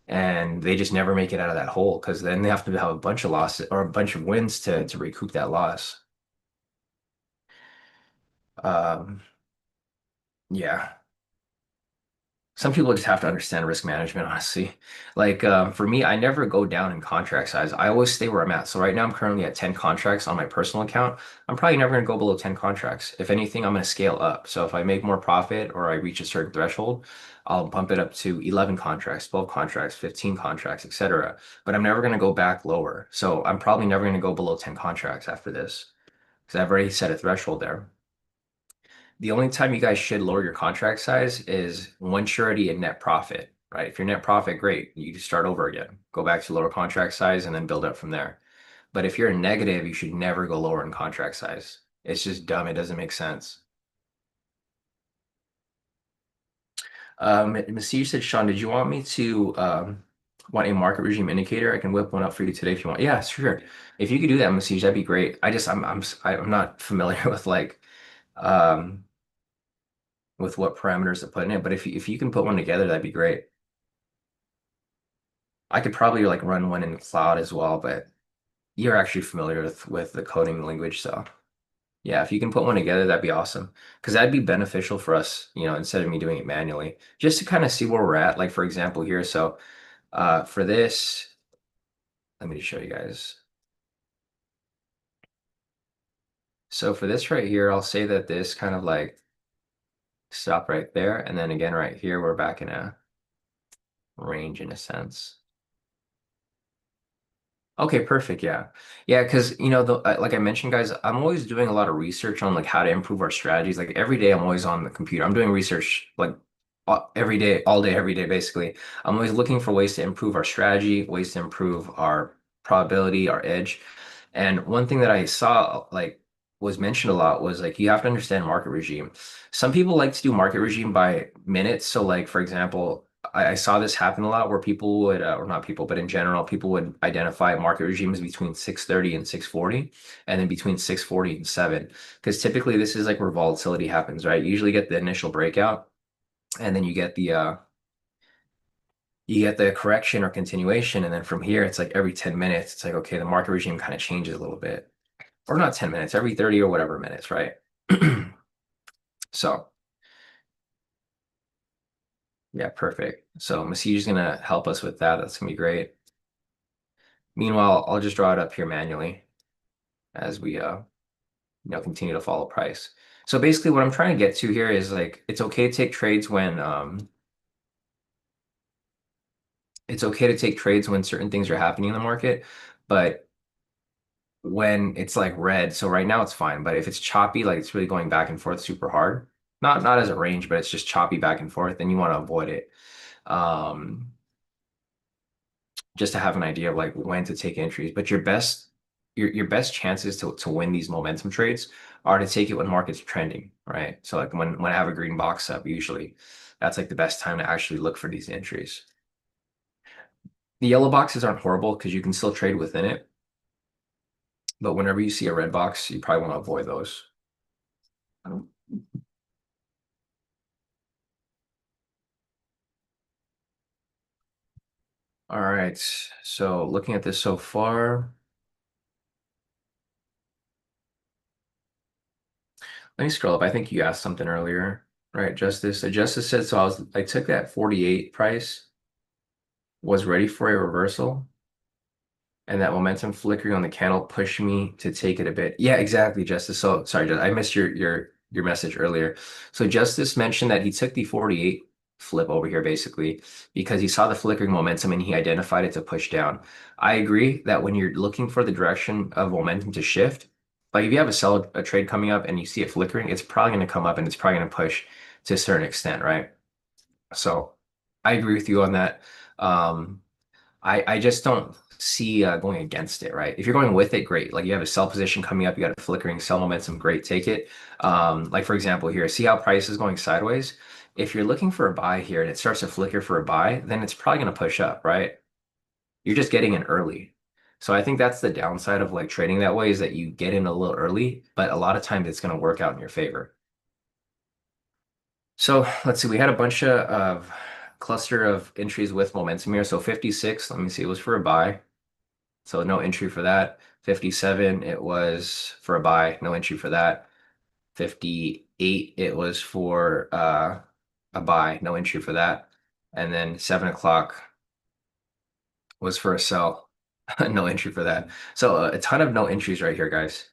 and they just never make it out of that hole because then they have to have a bunch of losses or a bunch of wins to recoup that loss. Um, yeah, some people just have to understand risk management, honestly. Like for me, I never go down in contract size. I always stay where I'm at. So right now, I'm currently at 10 contracts on my personal account. I'm probably never going to go below 10 contracts. If anything, I'm going to scale up. So if I make more profit or I reach a certain threshold, I'll bump it up to 11 contracts, 12 contracts, 15 contracts, etc. But I'm never going to go back lower. So I'm probably never going to go below 10 contracts after this because I've already set a threshold there. The only time you guys should lower your contract size is once you're already in net profit, right? If you're net profit, great. You just start over again. Go back to lower contract size and then build up from there. But if you're in negative, you should never go lower in contract size. It's just dumb. It doesn't make sense. Masih said, Sean, did you want me to want a market regime indicator? I can whip one up for you today if you want. Yeah, sure. If you could do that, Masih, that'd be great. I'm not familiar um with what parameters to put in it, but if you can put one together, that'd be great. I could probably like run one in cloud as well, but you're actually familiar with the coding language, so yeah, if you can put one together, that'd be awesome. Because that'd be beneficial for us, instead of me doing it manually, just to kind of see where we're at. Like for example here, so for this, let me just show you guys. So for this right here, I'll say that this kind of like stop right there, and then again right here, we're back in a range in a sense. Okay, perfect. Yeah. Yeah, because like I mentioned, guys, I'm always doing a lot of research on like how to improve our strategies. Like every day I'm always on the computer. I'm doing research like every day, all day, every day, basically. I'm always looking for ways to improve our strategy, ways to improve our probability, our edge. And one thing that I saw like was mentioned a lot was like you have to understand market regime. Some people like to do market regime by minutes. So like for example, I saw this happen a lot where people would, or not people, but in general, people would identify market regimes between 6:30 and 6:40, and then between 6:40 and 7. Because typically this is like where volatility happens, right? You usually get the initial breakout, and then you get the correction or continuation, and then from here it's like every 10 minutes, it's like okay, the market regime kind of changes a little bit. Or not 10 minutes, every 30 or whatever minutes, right? So yeah, perfect. So Masij is gonna help us with that. That's gonna be great. Meanwhile, I'll just draw it up here manually as we continue to follow price. So basically what I'm trying to get to here is like it's okay to take trades when certain things are happening in the market, but when it's like red, so right now it's fine, but if it's choppy, like it's really going back and forth super hard, not as a range, but it's just choppy back and forth, then you want to avoid it. Um, just to have an idea of like when to take entries. But your best chances to win these momentum trades are to take it when market's trending, right? So like when I have a green box up, usually that's like the best time to actually look for these entries. The yellow boxes aren't horrible because you can still trade within it, but whenever you see a red box, you probably want to avoid those. All right, so looking at this so far, let me scroll up. I think you asked something earlier, right? Justice. So Justice said, so I took that 48 price, was ready for a reversal, and that momentum flickering on the candle pushed me to take it a bit. Yeah, exactly, Justice. So sorry, I missed your message earlier. So Justice mentioned that he took the 48 flip over here basically because he saw the flickering momentum and he identified it to push down. I agree that when you're looking for the direction of momentum to shift, like if you have a trade coming up and you see it flickering, it's probably going to come up and it's probably going to push to a certain extent, right? So I agree with you on that. Um, I just don't see going against it, right? If you're going with it, great. Like you have a sell position coming up, you got a flickering sell momentum, great, take it. Like for example here, see how price is going sideways? If you're looking for a buy here and it starts to flicker for a buy, then it's probably going to push up, right? You're just getting in early. So I think that's the downside of like trading that way is that you get in a little early, but a lot of times it's going to work out in your favor. So let's see, we had a bunch of cluster of entries with momentum here. So 56, let me see, it was for a buy. So no entry for that. 57, it was for a buy, no entry for that. 58, it was for a buy, no entry for that. And then 7 o'clock was for a sell, no entry for that. So a ton of no entries right here, guys.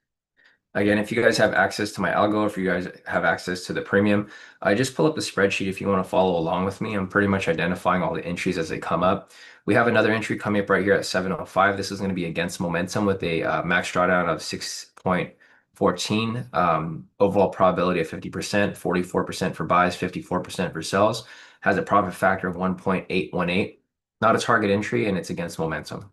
Again, if you guys have access to my algo, if you guys have access to the premium, I just pull up the spreadsheet if you want to follow along with me. I'm pretty much identifying all the entries as they come up. We have another entry coming up right here at 7:05. This is going to be against momentum with a max drawdown of 6.14, overall probability of 50%, 44% for buys, 54% for sells. Has a profit factor of 1.818. Not a target entry, and it's against momentum.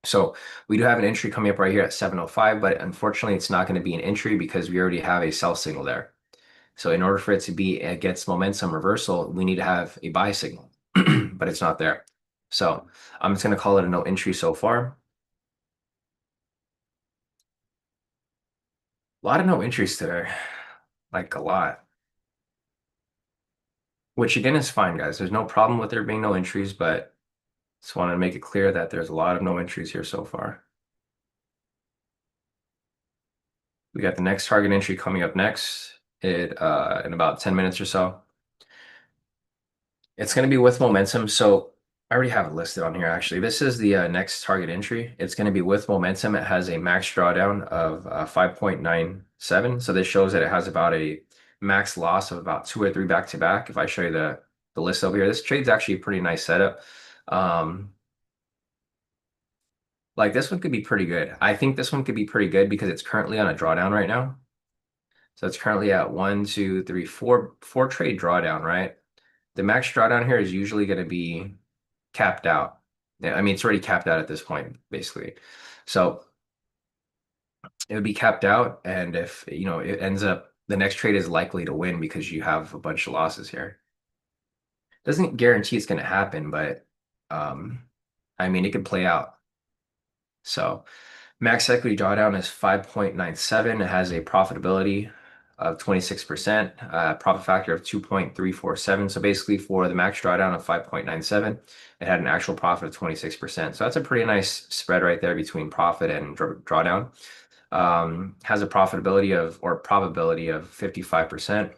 So we do have an entry coming up right here at 7:05, but unfortunately it's not going to be an entry because we already have a sell signal there. So in order for it to be against momentum reversal, we need to have a buy signal, but it's not there. So I'm just going to call it a no entry so far. A lot of no entries today, like a lot, which again is fine, guys. There's no problem with there being no entries, but Just wanted to make it clear that there's a lot of no entries here so far. We got the next target entry coming up next in about 10 minutes or so. It's going to be with momentum. So I already have it listed on here, actually. This is the next target entry. It's going to be with momentum. It has a max drawdown of 5.97. So this shows that it has about a max loss of about two or three back to back. If I show you the list over here, this trade's actually a pretty nice setup. Um, like this one could be pretty good. I think this one could be pretty good because it's currently on a drawdown right now. So it's currently at one, two, three, four trade drawdown, right? The max drawdown here is usually going to be capped out. Yeah, I mean, it's already capped out at this point, basically. So it would be capped out, and if it ends up the next trade is likely to win because you have a bunch of losses here. Doesn't guarantee it's going to happen, but um, I mean, it could play out. So max equity drawdown is 5.97. It has a profitability of 26%, profit factor of 2.347. So basically for the max drawdown of 5.97, it had an actual profit of 26%. So that's a pretty nice spread right there between profit and drawdown. Has a profitability of or probability of 55%.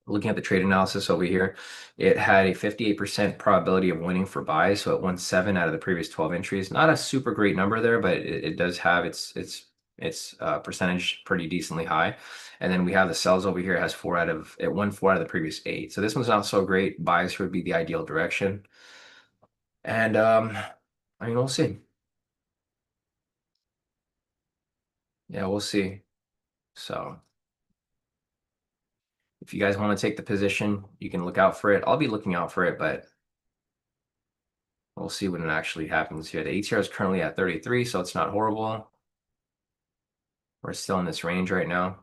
Looking at the trade analysis over here, it had a 58% probability of winning for buy, so it won 7 out of the previous 12 entries. Not a super great number there, but it does have its percentage pretty decently high. And then we have the sells over here. It won 4 out of the previous 8. So this one's not so great. Buys would be the ideal direction. And I mean, we'll see. Yeah, we'll see. So if you guys want to take the position, you can look out for it. I'll be looking out for it, but we'll see when it actually happens here. The ATR is currently at 33, so it's not horrible. We're still in this range right now.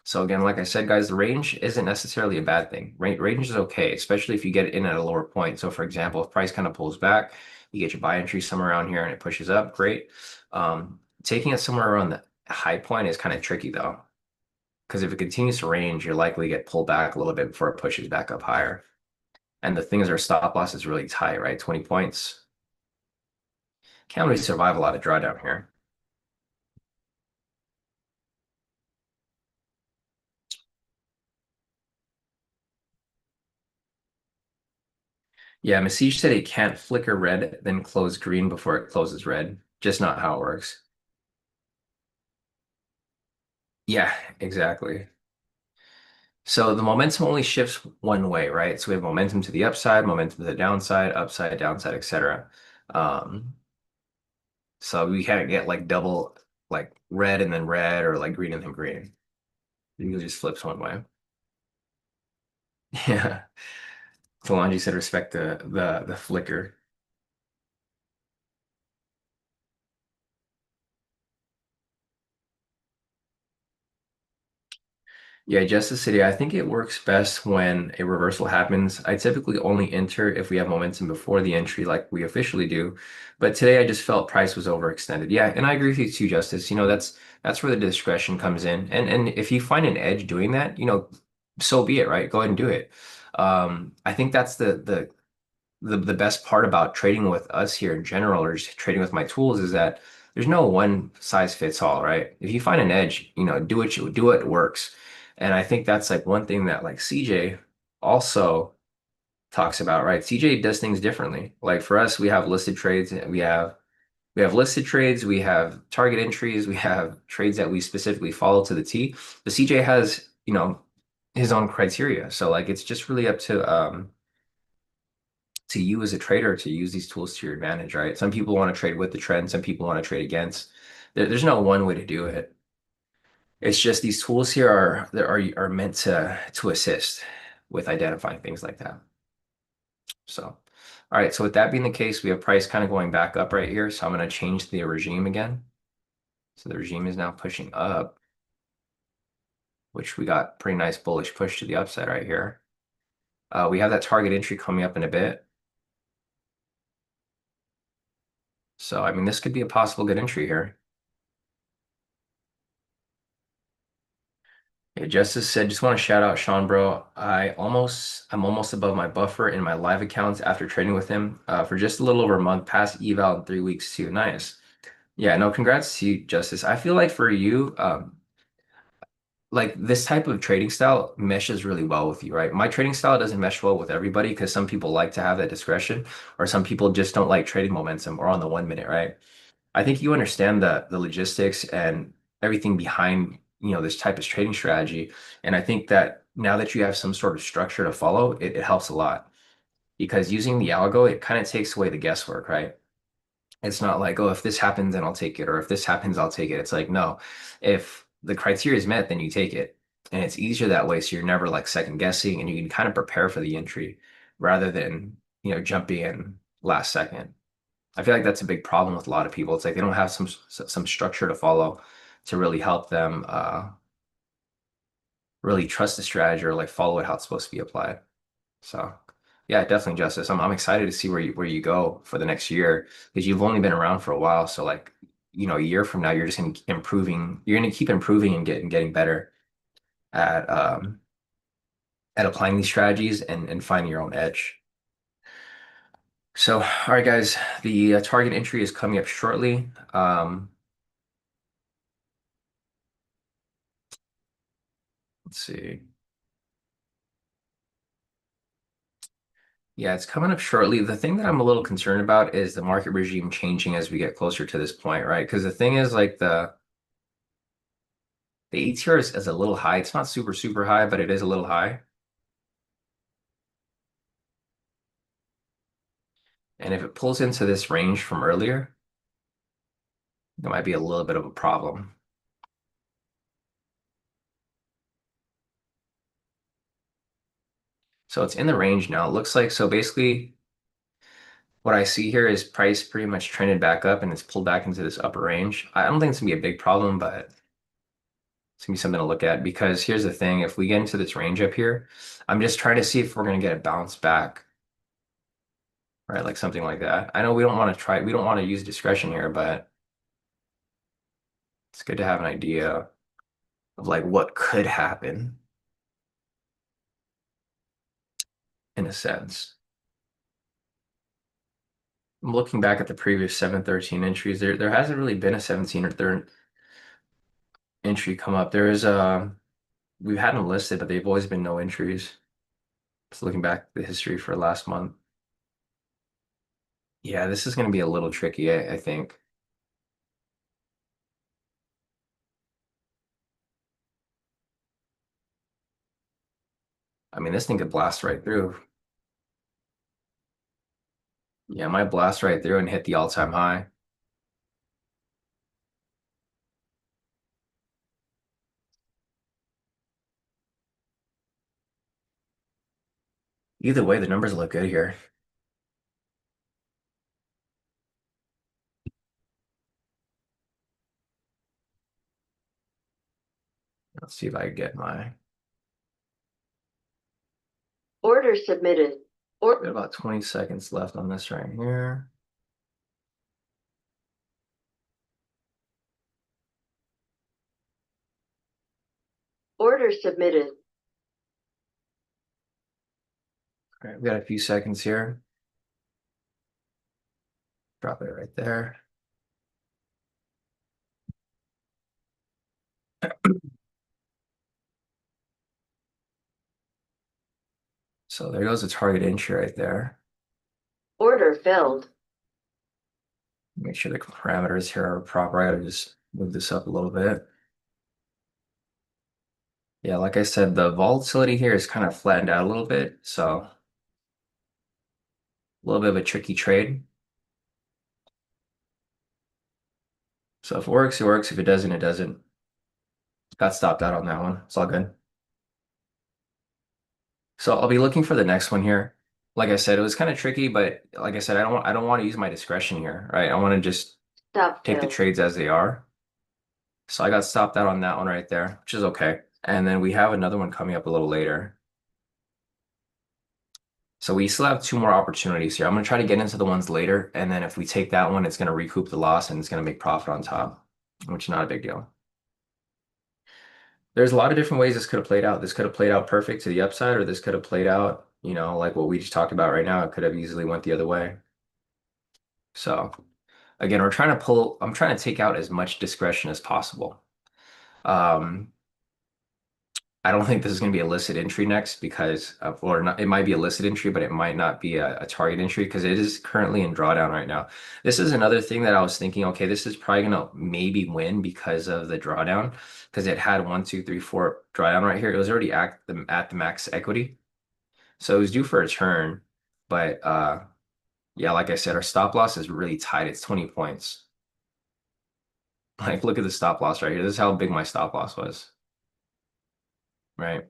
So again, like I said, guys, the range isn't necessarily a bad thing. Range is okay, especially if you get in at a lower point. So for example, if price kind of pulls back, you get your buy entry somewhere around here and it pushes up, great. Taking it somewhere around the high point is kind of tricky though, because if it continues to range, you're likely to get pulled back a little bit before it pushes back up higher. And the thing is, our stop loss is really tight, right? 20 points. Can't really survive a lot of drawdown here. Yeah, Masij said it can't flicker red, then close green before it closes red. Just not how it works. Yeah, exactly. So the momentum only shifts one way, right? So we have momentum to the upside, momentum to the downside, upside, downside, etc. Um, so we can't get like double, like red and then red, or like green and then green. It usually just flips one way. Yeah. Solange said respect the flicker. Yeah, Justice City, I think it works best when a reversal happens. I typically only enter if we have momentum before the entry, like we officially do. But today I just felt price was overextended. Yeah, and I agree with you too, Justice. That's where the discretion comes in. And if you find an edge doing that, so be it, right? Go ahead and do it. I think that's the best part about trading with us here in general, or just trading with my tools, is that there's no one size fits all, right? If you find an edge, do what works. And I think that's like one thing that like CJ also talks about, right? CJ does things differently. Like for us, we have listed trades, and we have listed trades, we have target entries, we have trades that we specifically follow to the T. But CJ has, his own criteria. So like it's just really up to you as a trader to use these tools to your advantage, right? Some people want to trade with the trend, some people want to trade against. There's no one way to do it. It's just these tools here are meant to assist with identifying things like that. So, all right. So with that being the case, we have price kind of going back up right here. So I'm going to change the regime again. So the regime is now pushing up, which we got pretty nice bullish push to the upside right here. We have that target entry coming up in a bit. So, I mean, this could be a possible good entry here. Yeah, Justice said, just want to shout out Sean, bro. I'm almost above my buffer in my live accounts after trading with him for just a little over a month, past eval in 3 weeks too. Nice. Yeah, no, congrats to you, Justice. I feel like for you, like this type of trading style meshes really well with you, right? My trading style doesn't mesh well with everybody because some people like to have that discretion, or some people just don't like trading momentum or on the 1 minute, right? I think you understand the logistics and everything behind, this type of trading strategy. And I think that now that you have some sort of structure to follow, it helps a lot because using the algo, it kind of takes away the guesswork, right? It's not like, oh, if this happens, then I'll take it, or if this happens, I'll take it. It's like, no, if the criteria is met, then you take it. And it's easier that way. So you're never like second guessing and you can kind of prepare for the entry rather than, jumping in last second. I feel like that's a big problem with a lot of people. It's like they don't have some structure to follow to really help them really trust the strategy or like follow it how it's supposed to be applied. So yeah, definitely Justice. I'm excited to see where you go for the next year because you've only been around for a while. So like, a year from now, you're just gonna keep improving. You're gonna keep improving and getting better at um at applying these strategies and finding your own edge. So, all right, guys, the target entry is coming up shortly. Let's see. Yeah, it's coming up shortly. The thing that I'm a little concerned about is the market regime changing as we get closer to this point, right? Because the thing is like the ATR is a little high. It's not super, super high, but it is a little high. And if it pulls into this range from earlier, there might be a little bit of a problem. So it's in the range now. It looks like so basically what I see here is price pretty much trended back up and it's pulled back into this upper range. I don't think it's gonna be a big problem, but it's gonna be something to look at because here's the thing, if we get into this range up here, I'm just trying to see if we're gonna get a bounce back, right? Like something like that. I know we don't want to use discretion here, but it's good to have an idea of like what could happen in a sense. I'm looking back at the previous 713 entries. There hasn't really been a 17 or third entry come up. We've had them listed, but they've always been no entries. Just looking back at the history for last month. Yeah, this is going to be a little tricky, I think. I mean, this thing could blast right through. Yeah, it might blast right through and hit the all-time high. Either way, the numbers look good here. Let's see if I can get my Order submitted. got about 20 seconds left on this right here. Order submitted. All right, we got a few seconds here. Drop it right there. So there goes the target entry right there. Order filled. Make sure the parameters here are proper. I gotta just move this up a little bit. Yeah, like I said, the volatility here is kind of flattened out a little bit, so a little bit of a tricky trade. So if it works, it works. If it doesn't, it doesn't. Got stopped out on that one. It's all good. So I'll be looking for the next one here. Like I said, it was kind of tricky, but like I said, I don't want to use my discretion here, right? I want to just Stop take the filled. trades as they are. So I got stopped out on that one right there, which is okay. And then we have another one coming up a little later. So we still have two more opportunities here. I'm gonna try to get into the ones later, and then if we take that one, it's gonna recoup the loss and it's gonna make profit on top, which is not a big deal. There's a lot of different ways this could have played out. This could have played out perfect to the upside, or this could have played out, like what we just talked about right now. It could have easily went the other way. So again, I'm trying to take out as much discretion as possible. Um, I don't think this is going to be a listed entry next because or not, it might be a listed entry, but it might not be a target entry because it is currently in drawdown right now. This is another thing that I was thinking, okay, this is probably going to maybe win because of the drawdown because it had one, two, three, four drawdown right here. It was already at the max equity. So it was due for a turn. But yeah, like I said, our stop loss is really tight. It's 20 points. Like, look at the stop loss right here. This is how big my stop loss was, right?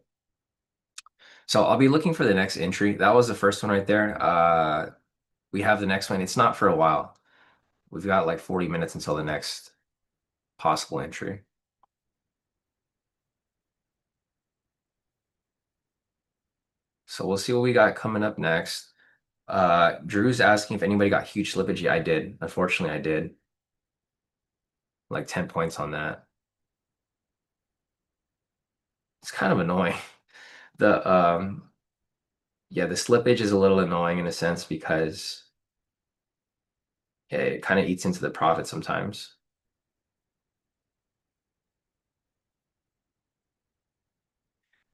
So I'll be looking for the next entry. That was the first one right there. We have the next one. It's not for a while. We've got like 40 minutes until the next possible entry. So we'll see what we got coming up next. Drew's asking if anybody got huge slippage. Yeah, I did. Unfortunately, I did. Like 10 points on that. It's kind of annoying. The yeah, the slippage is a little annoying in a sense because yeah, it kind of eats into the profit sometimes.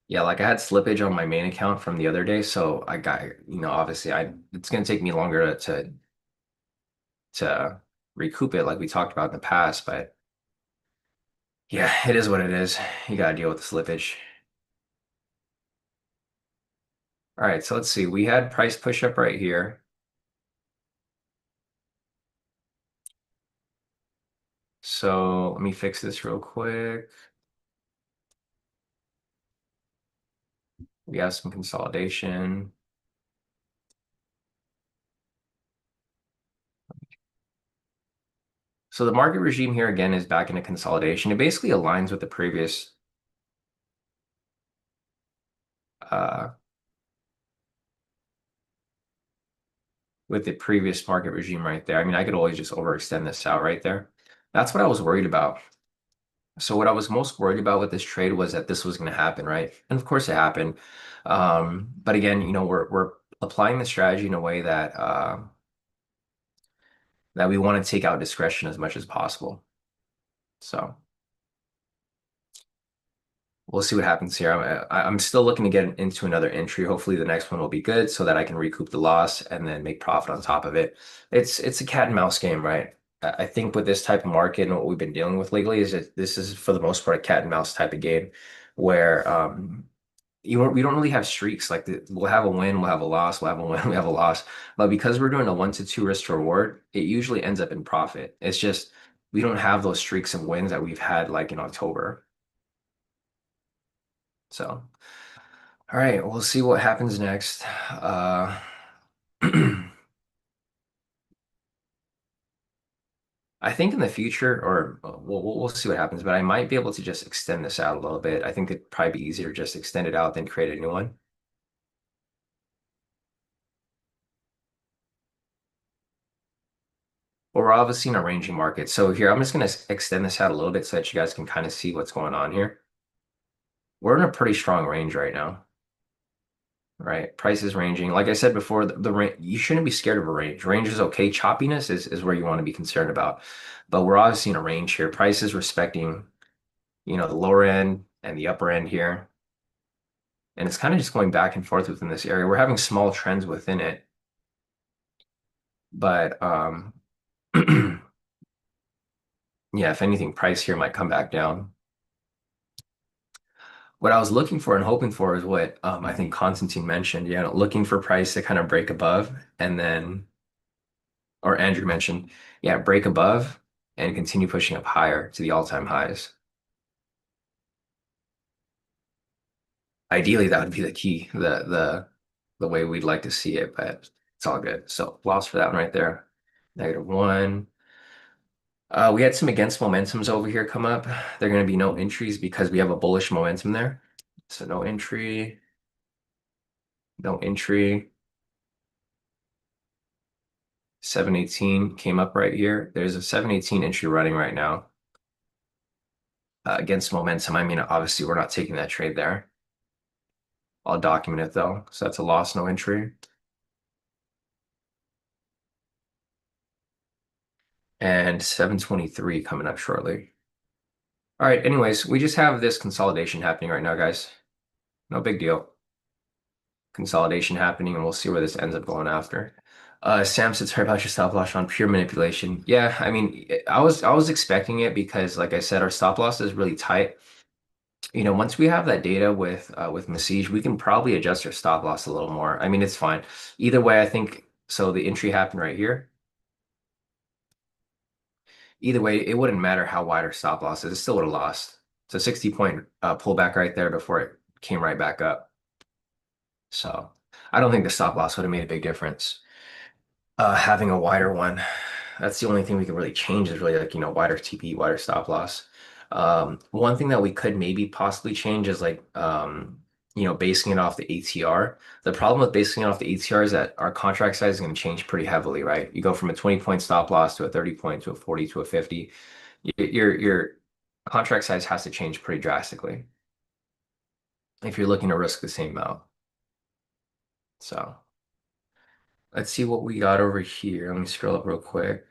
Yeah, like I had slippage on my main account from the other day, so I got, obviously it's gonna take me longer to recoup it like we talked about in the past, but yeah, it is what it is. You gotta deal with the slippage. All right, so let's see. We had price push up right here. So let me fix this real quick. We have some consolidation. So the market regime here again is back into consolidation. It basically aligns uh, with the previous market regime right there. I mean, I could always just overextend this out right there. That's what I was worried about. So what I was most worried about with this trade was that this was going to happen, right? And of course it happened. But again, we're applying the strategy in a way that we want to take out discretion as much as possible. So we'll see what happens here. I'm still looking to get into another entry. Hopefully the next one will be good so that I can recoup the loss and then make profit on top of it. It's a cat and mouse game, right? I think with this type of market and what we've been dealing with lately is that this is for the most part a cat and mouse type of game where we don't really have streaks. Like we'll have a win, we'll have a loss, we'll have a win, we have a loss. But because we're doing a 1 to 2 risk to reward, it usually ends up in profit. It's just we don't have those streaks and wins that we've had like in October. So, all right, we'll see what happens next. I think in the future, or we'll see what happens, but I might be able to just extend this out a little bit. I think it'd probably be easier to just extend it out than create a new one. But we're obviously in a ranging market. So here, I'm just going to extend this out a little bit so that you guys can kind of see what's going on here. We're in a pretty strong range right now, right? Price is ranging. Like I said before, the range, you shouldn't be scared of a range. Range is okay. Choppiness is where you want to be concerned about. But we're obviously in a range here. Price is respecting, the lower end and the upper end here. And it's kind of just going back and forth within this area. We're having small trends within it, but yeah, if anything, price here might come back down. What I was looking for and hoping for is what I think Constantine mentioned. Yeah, looking for price to kind of break above and then, or Andrew mentioned, yeah, break above and continue pushing up higher to the all-time highs. Ideally, that would be the key, the way we'd like to see it, but it's all good. So loss for that one right there. -1. We had some against momentums over here come up. They're going to be no entries because we have a bullish momentum there. So no entry, no entry. 718 came up right here. There's a 718 entry running right now. against momentum. I mean, obviously we're not taking that trade there. I'll document it though. So that's a loss, no entry. And 723 coming up shortly. All right, anyways, we just have this consolidation happening right now, guys. No big deal. Consolidation happening, and we'll see where this ends up going after. Sam said, sorry about your stop loss on pure manipulation. Yeah, I mean, I was expecting it because, like I said, our stop loss is really tight. Once we have that data with Masij, we can probably adjust our stop loss a little more. I mean, it's fine. Either way, I think so. The entry happened right here. Either way, it wouldn't matter how wide our stop loss is. It still would have lost. It's a 60-point pullback right there before it came right back up. So I don't think the stop loss would have made a big difference. Having a wider one, that's the only thing we can really change is really like, wider TP, wider stop loss. One thing that we could maybe possibly change is like, basing it off the ATR. The problem with basing it off the ATR is that our contract size is going to change pretty heavily, right? You go from a 20-point stop loss to a 30-point to a 40 to a 50. Your contract size has to change pretty drastically if you're looking to risk the same amount. So let's see what we got over here. Let me scroll up real quick.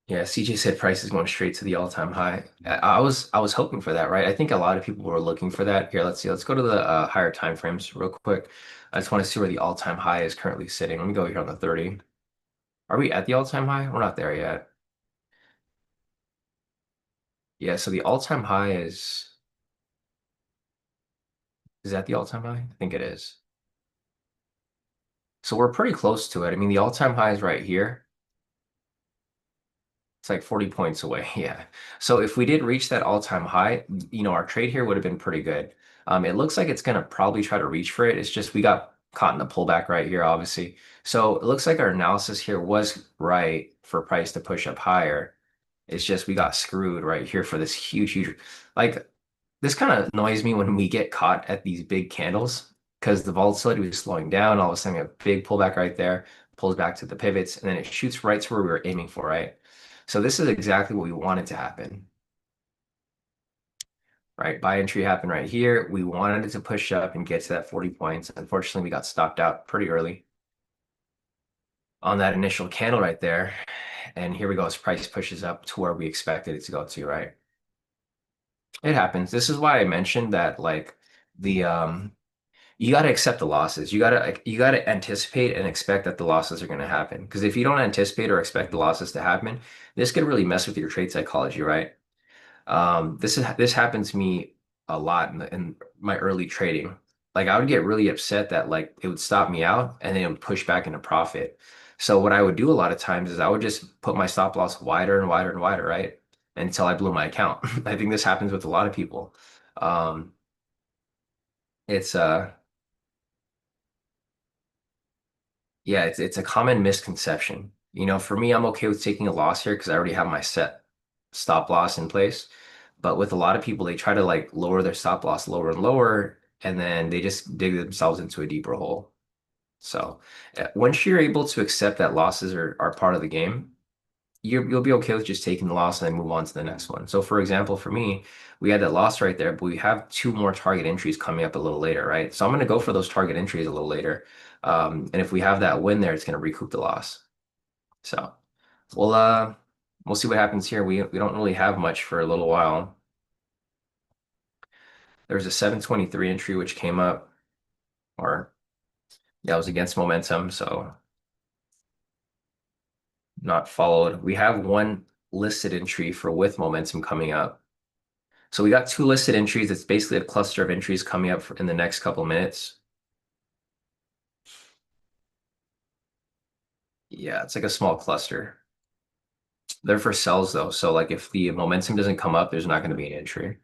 Yeah, CJ said price is going straight to the all-time high. I was hoping for that, right? I think a lot of people were looking for that. Here, let's see. Let's go to the higher time frames real quick. I just want to see where the all-time high is currently sitting. Let me go here on the 30. Are we at the all-time high? We're not there yet. Yeah, so the all-time high is that the all-time high? I think it is. So we're pretty close to it. I mean, the all-time high is right here. It's like 40 points away. Yeah. So if we did reach that all-time high, our trade here would have been pretty good. It looks like it's going to probably try to reach for it. It's just we got caught in the pullback right here, obviously. So it looks like our analysis here was right for price to push up higher. It's just we got screwed right here for this huge, huge, like this kind of annoys me when we get caught at these big candles because the volatility was slowing down. All of a sudden, a big pullback right there, pulls back to the pivots, and then it shoots right to where we were aiming for, right? So this is exactly what we wanted to happen, right? Buy entry happened right here. We wanted it to push up and get to that 40 points. Unfortunately, we got stopped out pretty early on that initial candle right there. And here we go as price pushes up to where we expected it to go to, right? It happens. This is why I mentioned that like the you got to accept the losses. You got to anticipate and expect that the losses are going to happen. Because if you don't anticipate or expect the losses to happen, this could really mess with your trade psychology, right? This happened to me a lot in my early trading. Like I would get really upset that like it would stop me out and then it would push back into profit. So what I would do a lot of times is I would just put my stop loss wider and wider and wider, right? Until I blew my account. I think this happens with a lot of people. Um, it's Yeah, it's a common misconception. For me, I'm okay with taking a loss here because I already have my set stop loss in place. But with a lot of people, they try to like lower their stop loss lower and lower, and then they just dig themselves into a deeper hole. So once you're able to accept that losses are part of the game, you'll be okay with just taking the loss and then move on to the next one. So for example, for me, we had that loss right there, but we have two more target entries coming up a little later, right? So I'm going to go for those target entries a little later. And if we have that win there, it's going to recoup the loss. So we'll uh we'll see what happens here. We don't really have much for a little while. There's a 723 entry which came up, or that was against momentum, so not followed. We have one listed entry for with momentum coming up. So we got two listed entries. It's basically a cluster of entries coming up in the next couple minutes. Yeah, it's like a small cluster. They're for sells though. So like if the momentum doesn't come up, there's not going to be an entry.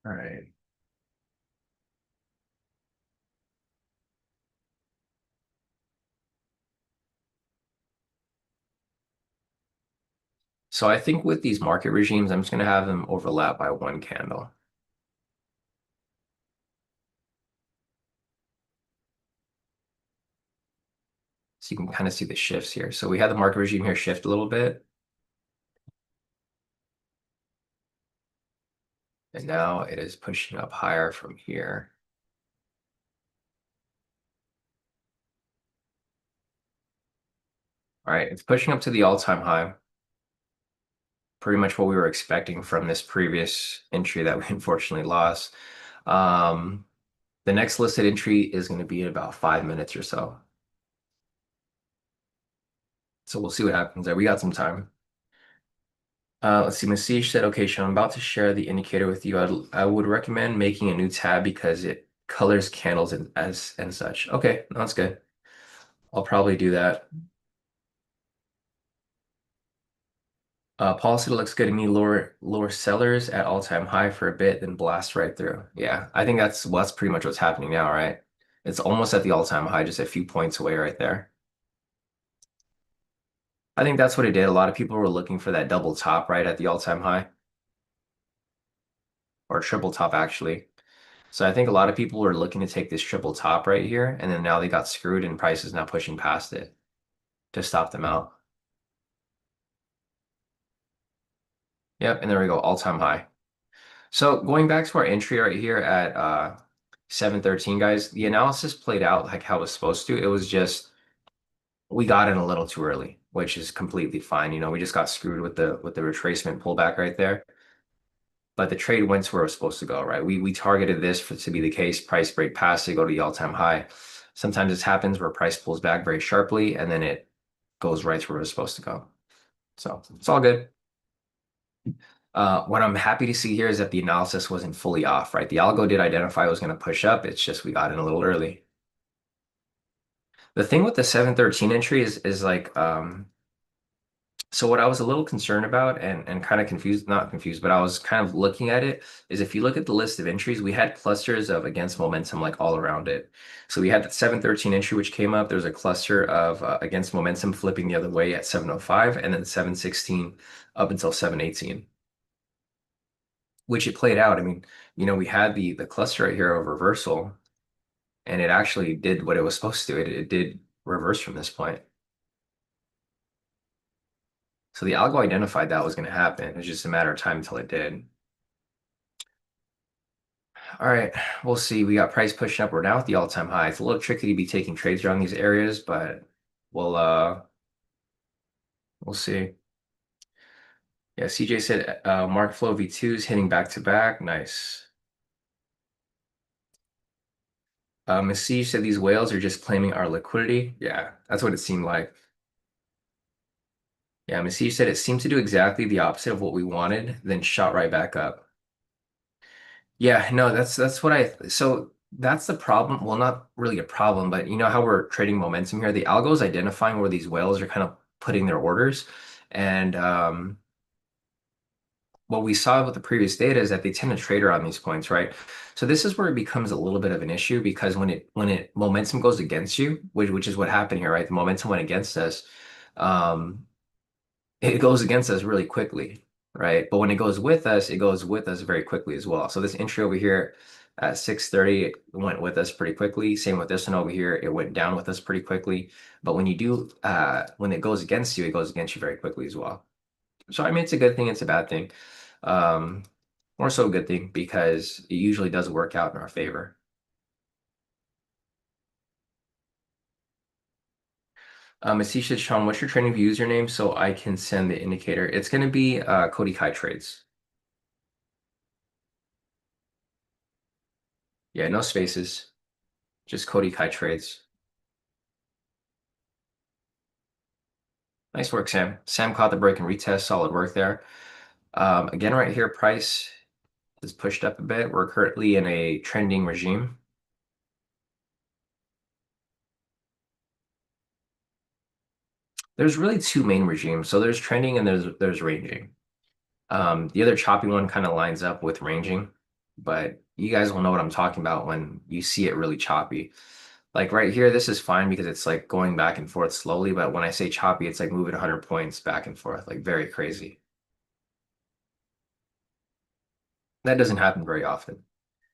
All right. So I think with these market regimes, I'm just going to have them overlap by one candle. So you can kind of see the shifts here. So we had the market regime here shift a little bit, and now it is pushing up higher from here. All right, it's pushing up to the all-time high. Pretty much what we were expecting from this previous entry that we unfortunately lost. Um, the next listed entry is going to be in about 5 minutes or so. So we'll see what happens there. We got some time. Let's see. Masish said, okay, Sean, I'm about to share the indicator with you. I would recommend making a new tab because it colors candles and such. Okay, no, that's good. I'll probably do that. Policy looks good to me. Lower sellers at all-time high for a bit, then blast right through. Yeah, I think that's pretty much what's happening now, right? It's almost at the all-time high, just a few points away right there. I think that's what it did. A lot of people were looking for that double top right at the all-time high, or triple top actually. So I think a lot of people were looking to take this triple top right here, and then now they got screwed and price is now pushing past it to stop them out. Yep, and there we go, all-time high. So going back to our entry right here at 713, guys, the analysis played out like how it was supposed to. It was just we got in a little too early, which is completely fine. We just got screwed with the retracement pullback right there. But the trade went to where it was supposed to go, right? We targeted this for to be the case, price break past it, go to the all-time high. Sometimes this happens where price pulls back very sharply and then it goes right to where it's supposed to go. So it's all good. What I'm happy to see here is that the analysis wasn't fully off, right? The algo did identify it was going to push up. It's just we got in a little early. The thing with the 713 entry is like so what I was a little concerned about and kind of confused, not confused, but I was kind of looking at it is if you look at the list of entries, we had clusters of against momentum like all around it. So we had the 713 entry which came up. There was a cluster of against momentum flipping the other way at 705 and then 716 up until 718, which it played out. I mean, we had the cluster right here of reversal and it actually did what it was supposed to. It did reverse from this point. So the algo identified that was going to happen. It was just a matter of time until it did. All right, we'll see. We got price pushing up. We're now at the all-time high. It's a little tricky to be taking trades around these areas, but we'll see. Yeah, CJ said Mark Flow V2s hitting back to back. Nice. Miss C said these whales are just claiming our liquidity. Yeah, that's what it seemed like. Yeah, Miss C said it seemed to do exactly the opposite of what we wanted, then shot right back up. Yeah, no, that's what so that's the problem. Well, not really a problem, but you know how we're trading momentum here? The algo is identifying where these whales are kind of putting their orders. And what we saw with the previous data is that they tend to trade around these points, right? So this is where it becomes a little bit of an issue because when it momentum goes against you, which is what happened here, right? The momentum went against us. Um, it goes against us really quickly, right? But when it goes with us very quickly as well. So this entry over here at 6:30 it went with us pretty quickly. Same with this one over here. It went down with us pretty quickly. But when it goes against you, it goes against you very quickly as well. So I mean, it's a good thing, it's a bad thing. Um, More so a good thing because it usually does work out in our favor. Asisha Sean, what's your trading view username so I can send the indicator? It's going to be Cody Kai Trades. Yeah, no spaces, just Cody Kai Trades. Nice work, Sam. Sam caught the break and retest. Solid work there. Again, right here, price is pushed up a bit. We're currently in a trending regime. There's really two main regimes. So there's trending and there's ranging. The other choppy one kind of lines up with ranging, but you guys will know what I'm talking about when you see it really choppy. Like right here, this is fine because it's like going back and forth slowly, but when I say choppy, it's like moving 100 points back and forth, like very crazy. That doesn't happen very often.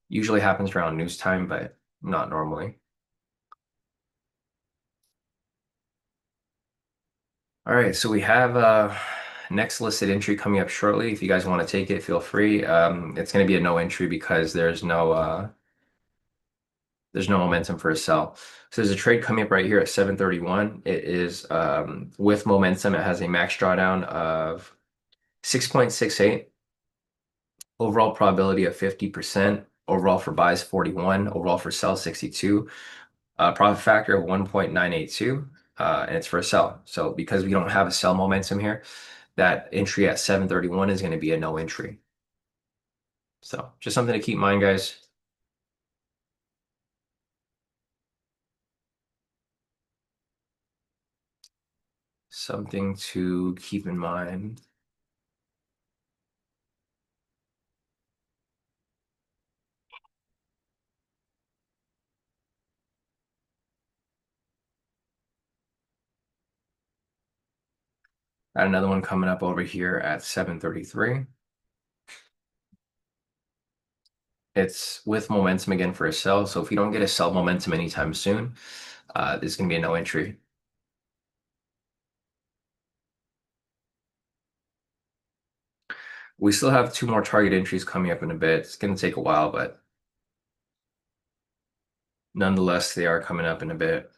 Usually happens around news time, but not normally. All right, so we have next listed entry coming up shortly. If you guys want to take it, feel free. It's going to be a no entry because there's no momentum for a sell. So there's a trade coming up right here at 7:31. It is with momentum. It has a max drawdown of 6.68. Overall probability of 50%. Overall for buys 41. Overall for sell 62. Profit factor of 1.982. And it's for a sell. So because we don't have a sell momentum here, that entry at 7:31 is going to be a no entry. So just something to keep in mind, guys. Something to keep in mind. Got another one coming up over here at 7:33. It's with momentum again for a sell. So if you don't get a sell momentum anytime soon, this is going to be a no entry. We still have two more target entries coming up in a bit. It's going to take a while, but nonetheless, they are coming up in a bit.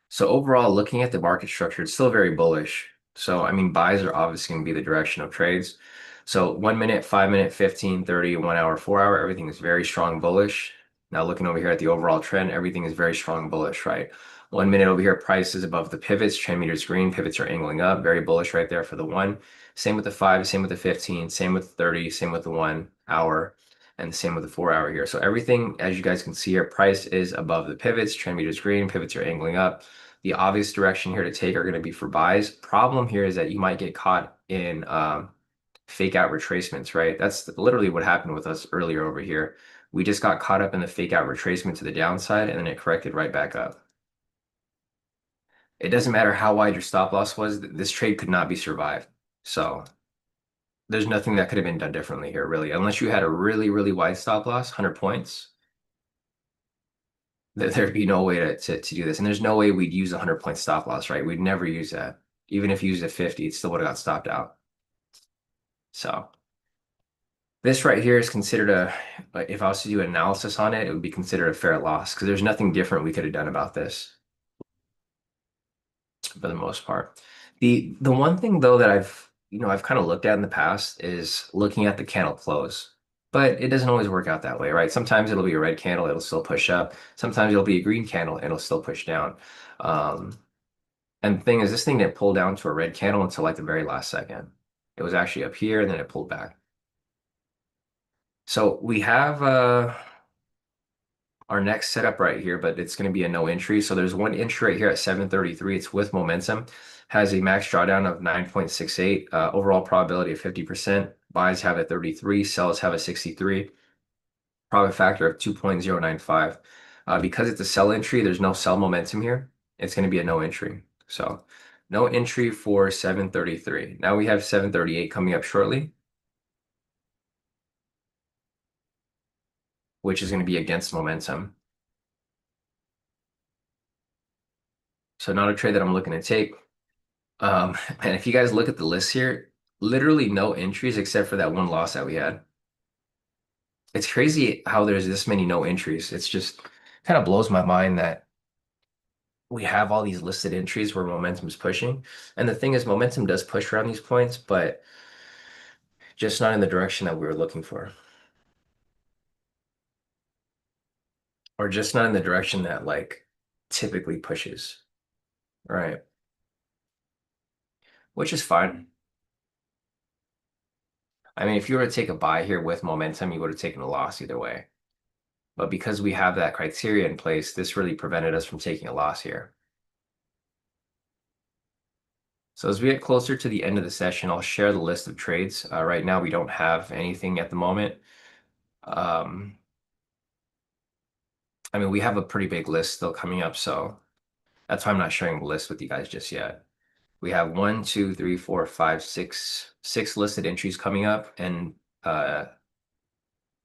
So overall, looking at the market structure, it's still very bullish. So I mean, buys are obviously going to be the direction of trades. So 1 minute, 5 minute, 15, 30, 1 hour, 4 hour, everything is very strong bullish. Now looking over here at the overall trend, everything is very strong bullish, right? 1 minute over here, price is above the pivots, trend meters green, pivots are angling up, very bullish right there for the one. Same with the 5, same with the 15, same with the 30, same with the 1 hour, and the same with the 4 hour here. So everything, as you guys can see here, price is above the pivots, trend meters green, pivots are angling up. The obvious direction here to take are going to be for buys. Problem here is that you might get caught in fake out retracements, right? That's literally what happened with us earlier over here. We just got caught up in the fake out retracement to the downside and then it corrected right back up. It doesn't matter how wide your stop loss was, this trade could not be survived. So there's nothing that could have been done differently here, really. Unless you had a really, really wide stop loss, 100 points, there'd be no way to do this. And there's no way we'd use a 100-point stop loss, right? We'd never use that. Even if you used a 50, it still would have got stopped out. So this right here is considered like if I was to do an analysis on it, it would be considered a fair loss because there's nothing different we could have done about this for the most part. The one thing though that I've kind of looked at in the past is looking at the candle close. But it doesn't always work out that way, right? Sometimes it'll be a red candle, it'll still push up. Sometimes it'll be a green candle, and it'll still push down. Um, and the thing is, this thing didn't pull down to a red candle until like the very last second. It was actually up here, and then it pulled back. So we have our next setup right here, but it's going to be a no entry. So there's one entry right here at 7:33. It's with momentum, has a max drawdown of 9.68, overall probability of 50%. Buys have a 33, sells have a 63, profit factor of 2.095. Because it's a sell entry, there's no sell momentum here. It's going to be a no entry. So no entry for 7:33. Now we have 7:38 coming up shortly, which is going to be against momentum. So not a trade that I'm looking to take. And if you guys look at the list here, literally no entries except for that one loss that we had. It's crazy how there's this many no entries. It's just kind of blows my mind that we have all these listed entries where momentum is pushing. And the thing is, momentum does push around these points, but just not in the direction that we were looking for, or just not in the direction that like typically pushes, right? Which is fine. I mean, if you were to take a buy here with momentum, you would have taken a loss either way. But because we have that criteria in place, this really prevented us from taking a loss here. So as we get closer to the end of the session, I'll share the list of trades. Right now, we don't have anything at the moment. Um, I mean, we have a pretty big list still coming up, so that's why I'm not sharing the list with you guys just yet. We have one, two, three, four, five, six listed entries coming up and uh,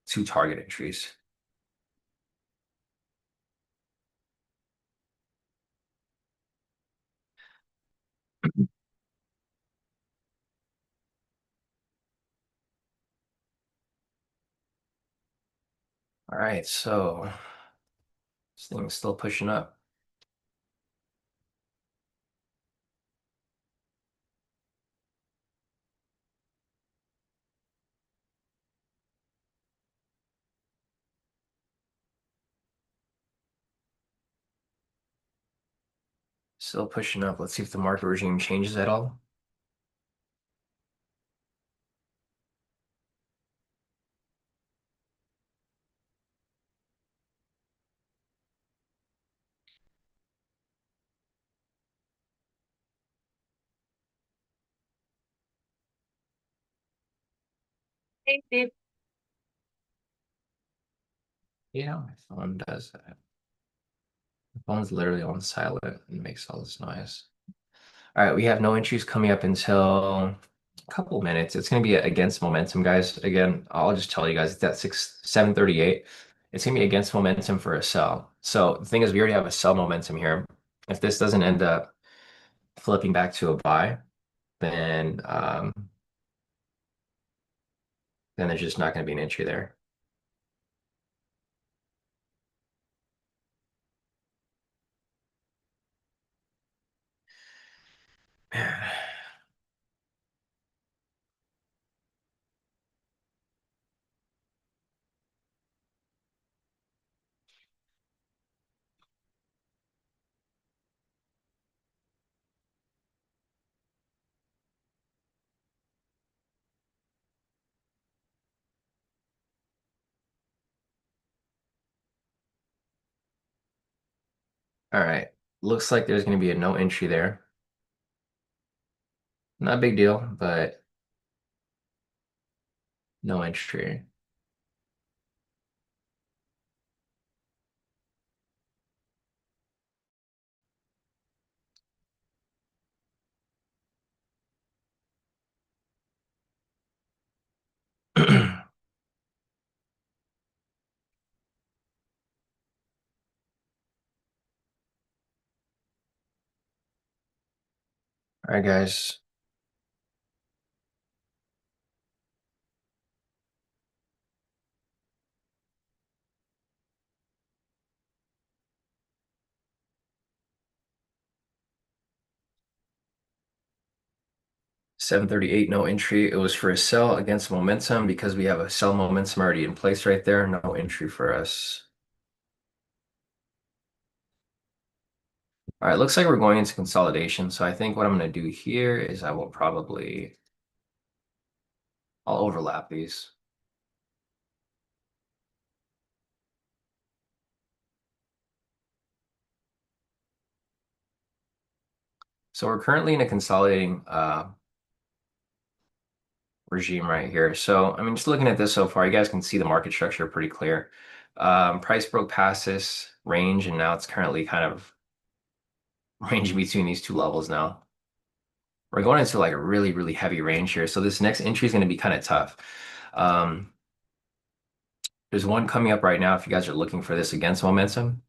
two target entries. All right, so this thing's still pushing up. Still pushing up. Let's see if the market regime changes at all. Hey, Steve. Yeah, my phone does that. My phone's literally on silent and makes all this noise. All right, we have no entries coming up until a couple minutes. It's going to be against momentum, guys. Again, I'll just tell you guys it's at 7:38. It's going to be against momentum for a sell. So the thing is, we already have a sell momentum here. If this doesn't end up flipping back to a buy, then there's just not going to be an entry there. Man. All right, looks like there's going to be a no entry there. Not a big deal, but no entry. All right, guys. 7:38, no entry. It was for a sell against momentum because we have a sell momentum already in place right there. No entry for us. All right, looks like we're going into consolidation. So I think what I'm going to do here is I'll overlap these. So we're currently in a consolidating regime right here. So, I mean, just looking at this so far, you guys can see the market structure pretty clear. Price broke past this range, and now it's currently kind of ranging between these two levels now. We're going into like a really, really heavy range here. So this next entry is going to be kind of tough. Um, there's one coming up right now if you guys are looking for this against momentum.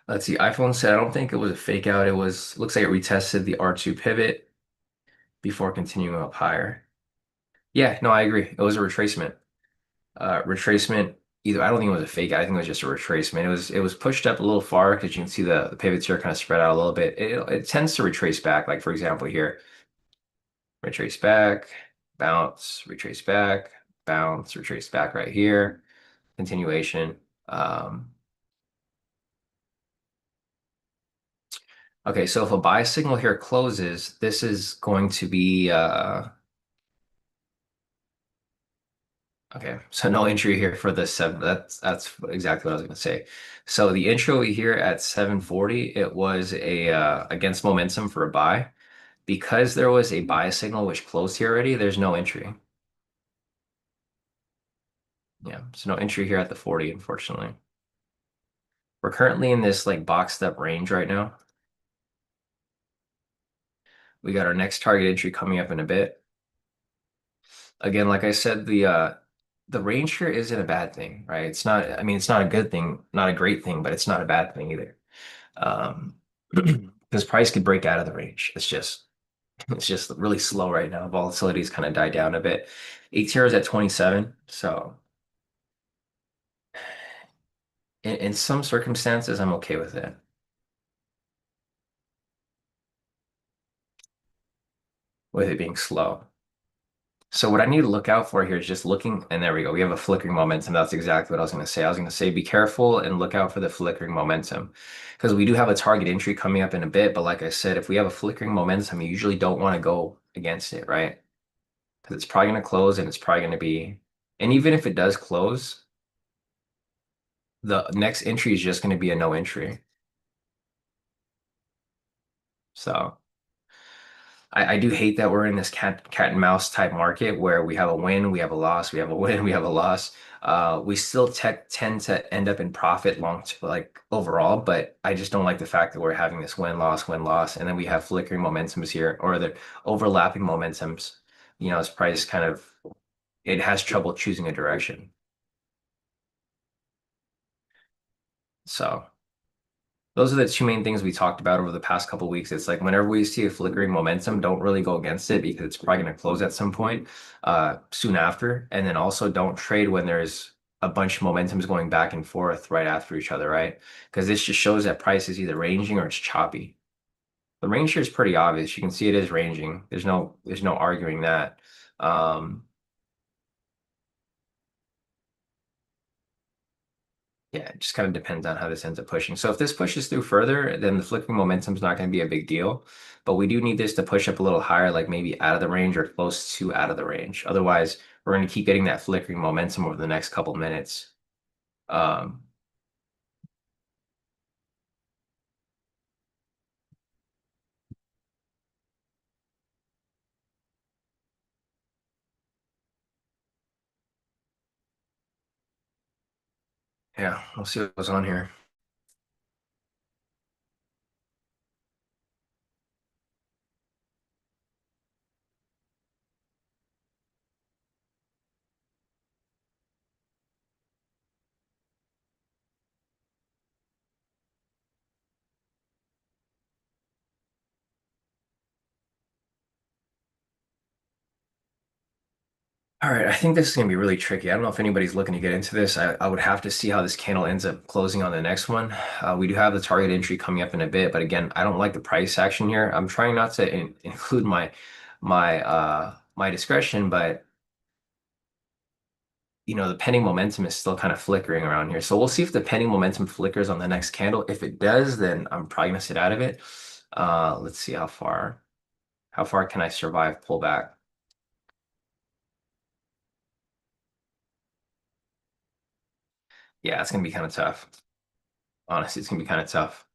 Let's see, iPhone said I don't think it was a fake out. It was looks like it retested the R2 pivot before continuing up higher. Yeah, no, I agree. It was a retracement. Retracement either I don't think it was a fake out. I think it was just a retracement. It was pushed up a little far because you can see the pivots here kind of spread out a little bit. It tends to retrace back. Like for example here, retrace back, bounce, retrace back, bounce, retrace back right here, continuation. Um, okay, so if a buy signal here closes, this is going to be Okay, so no entry here for the seven. That's exactly what I was gonna say. So the intro here at 740, it was a against momentum for a buy. Because there was a buy signal which closed here already, there's no entry. Yeah, so no entry here at the 40, unfortunately. We're currently in this like boxed up range right now. We got our next target entry coming up in a bit. Again, like I said, the range here isn't a bad thing, right? It's not, I mean, it's not a good thing, not a great thing, but it's not a bad thing either. Um, because price could break out of the range. It's just really slow right now. Volatility's kind of died down a bit. ATR is at 27, so in some circumstances, I'm okay with it, with it being slow. So what I need to look out for here is just looking, and there we go. We have a flickering momentum. That's exactly what I was going to say. I was going to say be careful and look out for the flickering momentum because we do have a target entry coming up in a bit. But like I said, if we have a flickering momentum, you usually don't want to go against it, right? Because it's probably going to close and it's probably going to be, and even if it does close, the next entry is just going to be a no entry. So. I do hate that we're in this cat and mouse type market where we have a win, we have a loss, we have a win, we have a loss. We still tend to end up in profit like overall, but I just don't like the fact that we're having this win loss, and then we have flickering momentums here or the overlapping momentums. As price kind of it has trouble choosing a direction. So. Those are the two main things we talked about over the past couple of weeks. It's like whenever we see a flickering momentum, don't really go against it because it's probably going to close at some point soon after. And then also don't trade when there's a bunch of momentums going back and forth right after each other, right? Because this just shows that price is either ranging or it's choppy. The range here is pretty obvious. You can see it is ranging. There's no arguing that. Um, Yeah, it just kind of depends on how this ends up pushing. So if this pushes through further, then the flickering momentum is not going to be a big deal. But we do need this to push up a little higher, like maybe out of the range or close to out of the range. Otherwise, we're going to keep getting that flickering momentum over the next couple minutes. Um, yeah, we'll see what goes on here. All right, I think this is going to be really tricky. I don't know if anybody's looking to get into this. I would have to see how this candle ends up closing on the next one. We do have the target entry coming up in a bit, but again, I don't like the price action here. I'm trying not to include my discretion, but the pending momentum is still kind of flickering around here. So we'll see if the pending momentum flickers on the next candle. If it does, then I'm probably gonna sit out of it. Let's see how far can I survive pullback? Yeah, it's gonna be kind of tough. Honestly, it's gonna be kind of tough.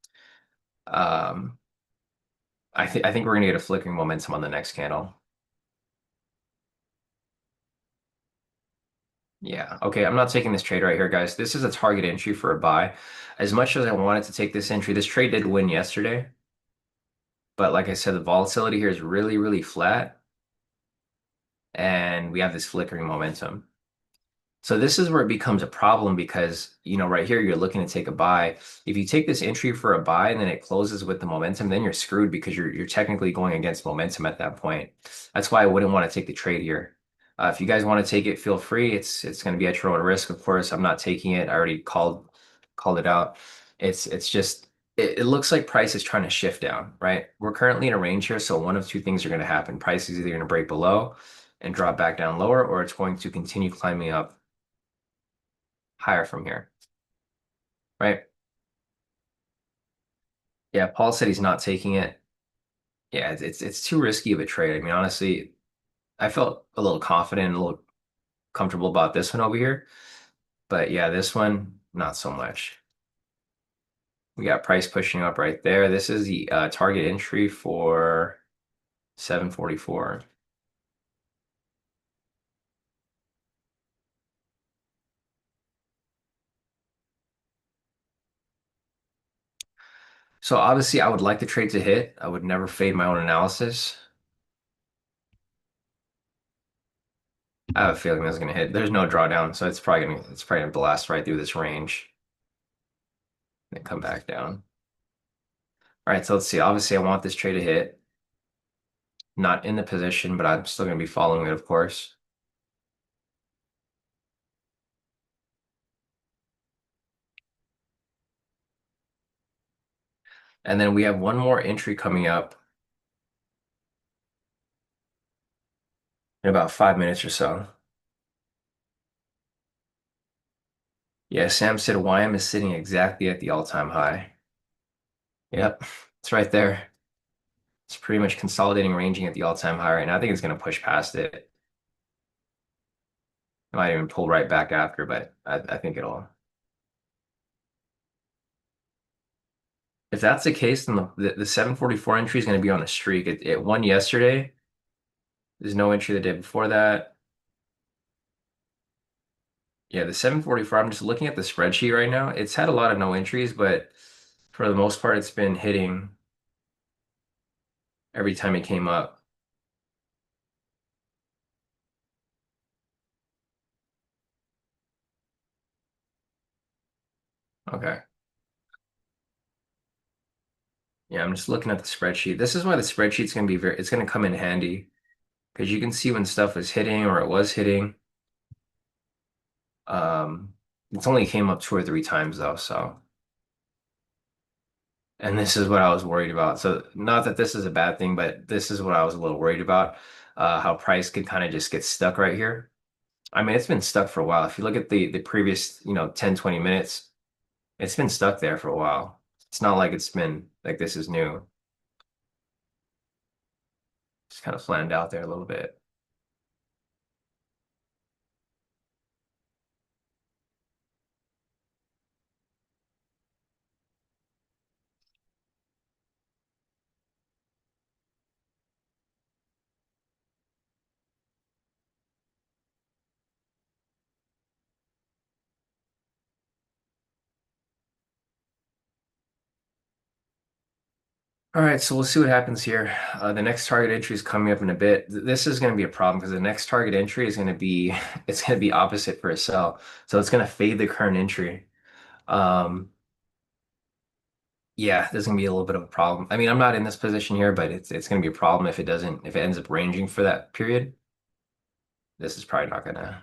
Um, I think we're gonna get a flickering momentum on the next candle. Yeah. Okay, I'm not taking this trade right here, guys. This is a target entry for a buy. As much as I wanted to take this entry, this trade did win yesterday, but like I said, the volatility here is really, really flat, and we have this flickering momentum. So this is where it becomes a problem because, right here, you're looking to take a buy. If you take this entry for a buy and then it closes with the momentum, then you're screwed because you're technically going against momentum at that point. That's why I wouldn't want to take the trade here. If you guys want to take it, feel free. It's going to be at your own risk, of course. I'm not taking it. I already called it out. It's just it looks like price is trying to shift down, right? We're currently in a range here, so one of two things are going to happen. Price is either going to break below and drop back down lower, or it's going to continue climbing up higher from here, right? Yeah, Paul said he's not taking it. Yeah, it's too risky of a trade. I mean, honestly, I felt a little confident, a little. comfortable about this one over here. But yeah, this one, not so much. We got price pushing up right there. This is the target entry for 744. So obviously, I would like the trade to hit. I would never fade my own analysis. I have a feeling that's going to hit. There's no drawdown, so it's probably gonna blast right through this range and come back down. All right, so let's see. Obviously, I want this trade to hit. Not in the position, but I'm still going to be following it, of course. And then we have one more entry coming up in about 5 minutes or so. Yeah, Sam said YM is sitting exactly at the all-time high. Yep, it's right there. It's pretty much consolidating, ranging at the all-time high right now. I think it's going to push past it. It might even pull right back after, but I think it'll. If that's the case, then the 744 entry is going to be on a streak. It won yesterday. There's no entry the day before that. Yeah, the 744, I'm just looking at the spreadsheet right now. It's had a lot of no entries, but for the most part, it's been hitting every time it came up. Okay. Yeah, I'm just looking at the spreadsheet. This is why the spreadsheet's going to be it's going to come in handy because you can see when stuff is hitting or it was hitting. Um, it's only came up 2 or 3 times though, so. And this is what I was worried about. So not that this is a bad thing, but this is what I was a little worried about. How price could kind of just get stuck right here. I mean, it's been stuck for a while. If you look at the previous, 10, 20 minutes, it's been stuck there for a while. It's not like it's been like this is new. It's kind of flattened out there a little bit. All right, so we'll see what happens here. The next target entry is coming up in a bit. This is going to be a problem because the next target entry is going to be it's going to be opposite for a sell. So it's going to fade the current entry. Um, yeah, there's going to be a little bit of a problem. I mean, I'm not in this position here, but it's going to be a problem if it ends up ranging for that period. This is probably not going to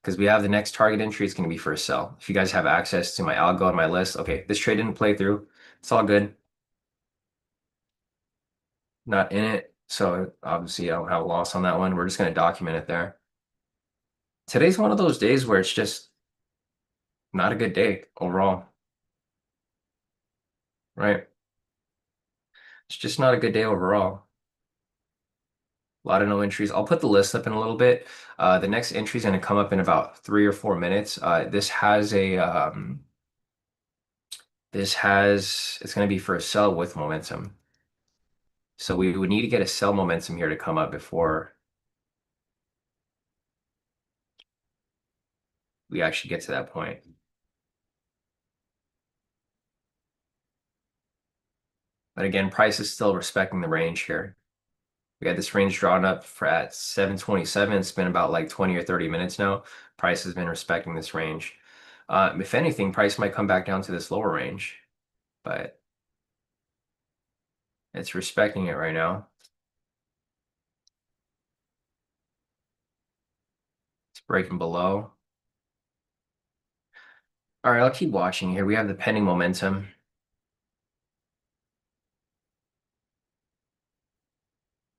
because we have the next target entry is going to be for a sell. If you guys have access to my algo on my list, okay, this trade didn't play through. It's all good. Not in it. So obviously I don't have a loss on that one. We're just going to document it there. Today's one of those days where it's just not a good day overall, right? It's just not a good day overall. A lot of no entries. I'll put the list up in a little bit. The next entry is going to come up in about 3 or 4 minutes. It's going to be for a sell with momentum. So we would need to get a sell momentum here to come up before we actually get to that point. But again, price is still respecting the range here. We had this range drawn up for at 727. It's been about like 20 or 30 minutes now. Price has been respecting this range. If anything, price might come back down to this lower range, but it's respecting it right now. It's breaking below. All right, I'll keep watching here. We have the pending momentum.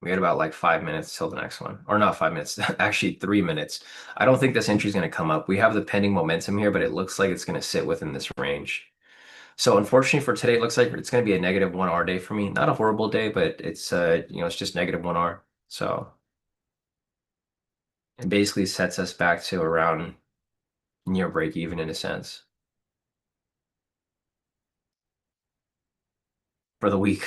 We had about like 5 minutes till the next one, or not 5 minutes, actually 3 minutes. I don't think this entry is going to come up. We have the pending momentum here, but it looks like it's going to sit within this range. So unfortunately for today, it looks like it's going to be a negative 1 hour day for me. Not a horrible day, but it's it's just negative 1 hour. So It basically sets us back to around near break even in a sense for the week.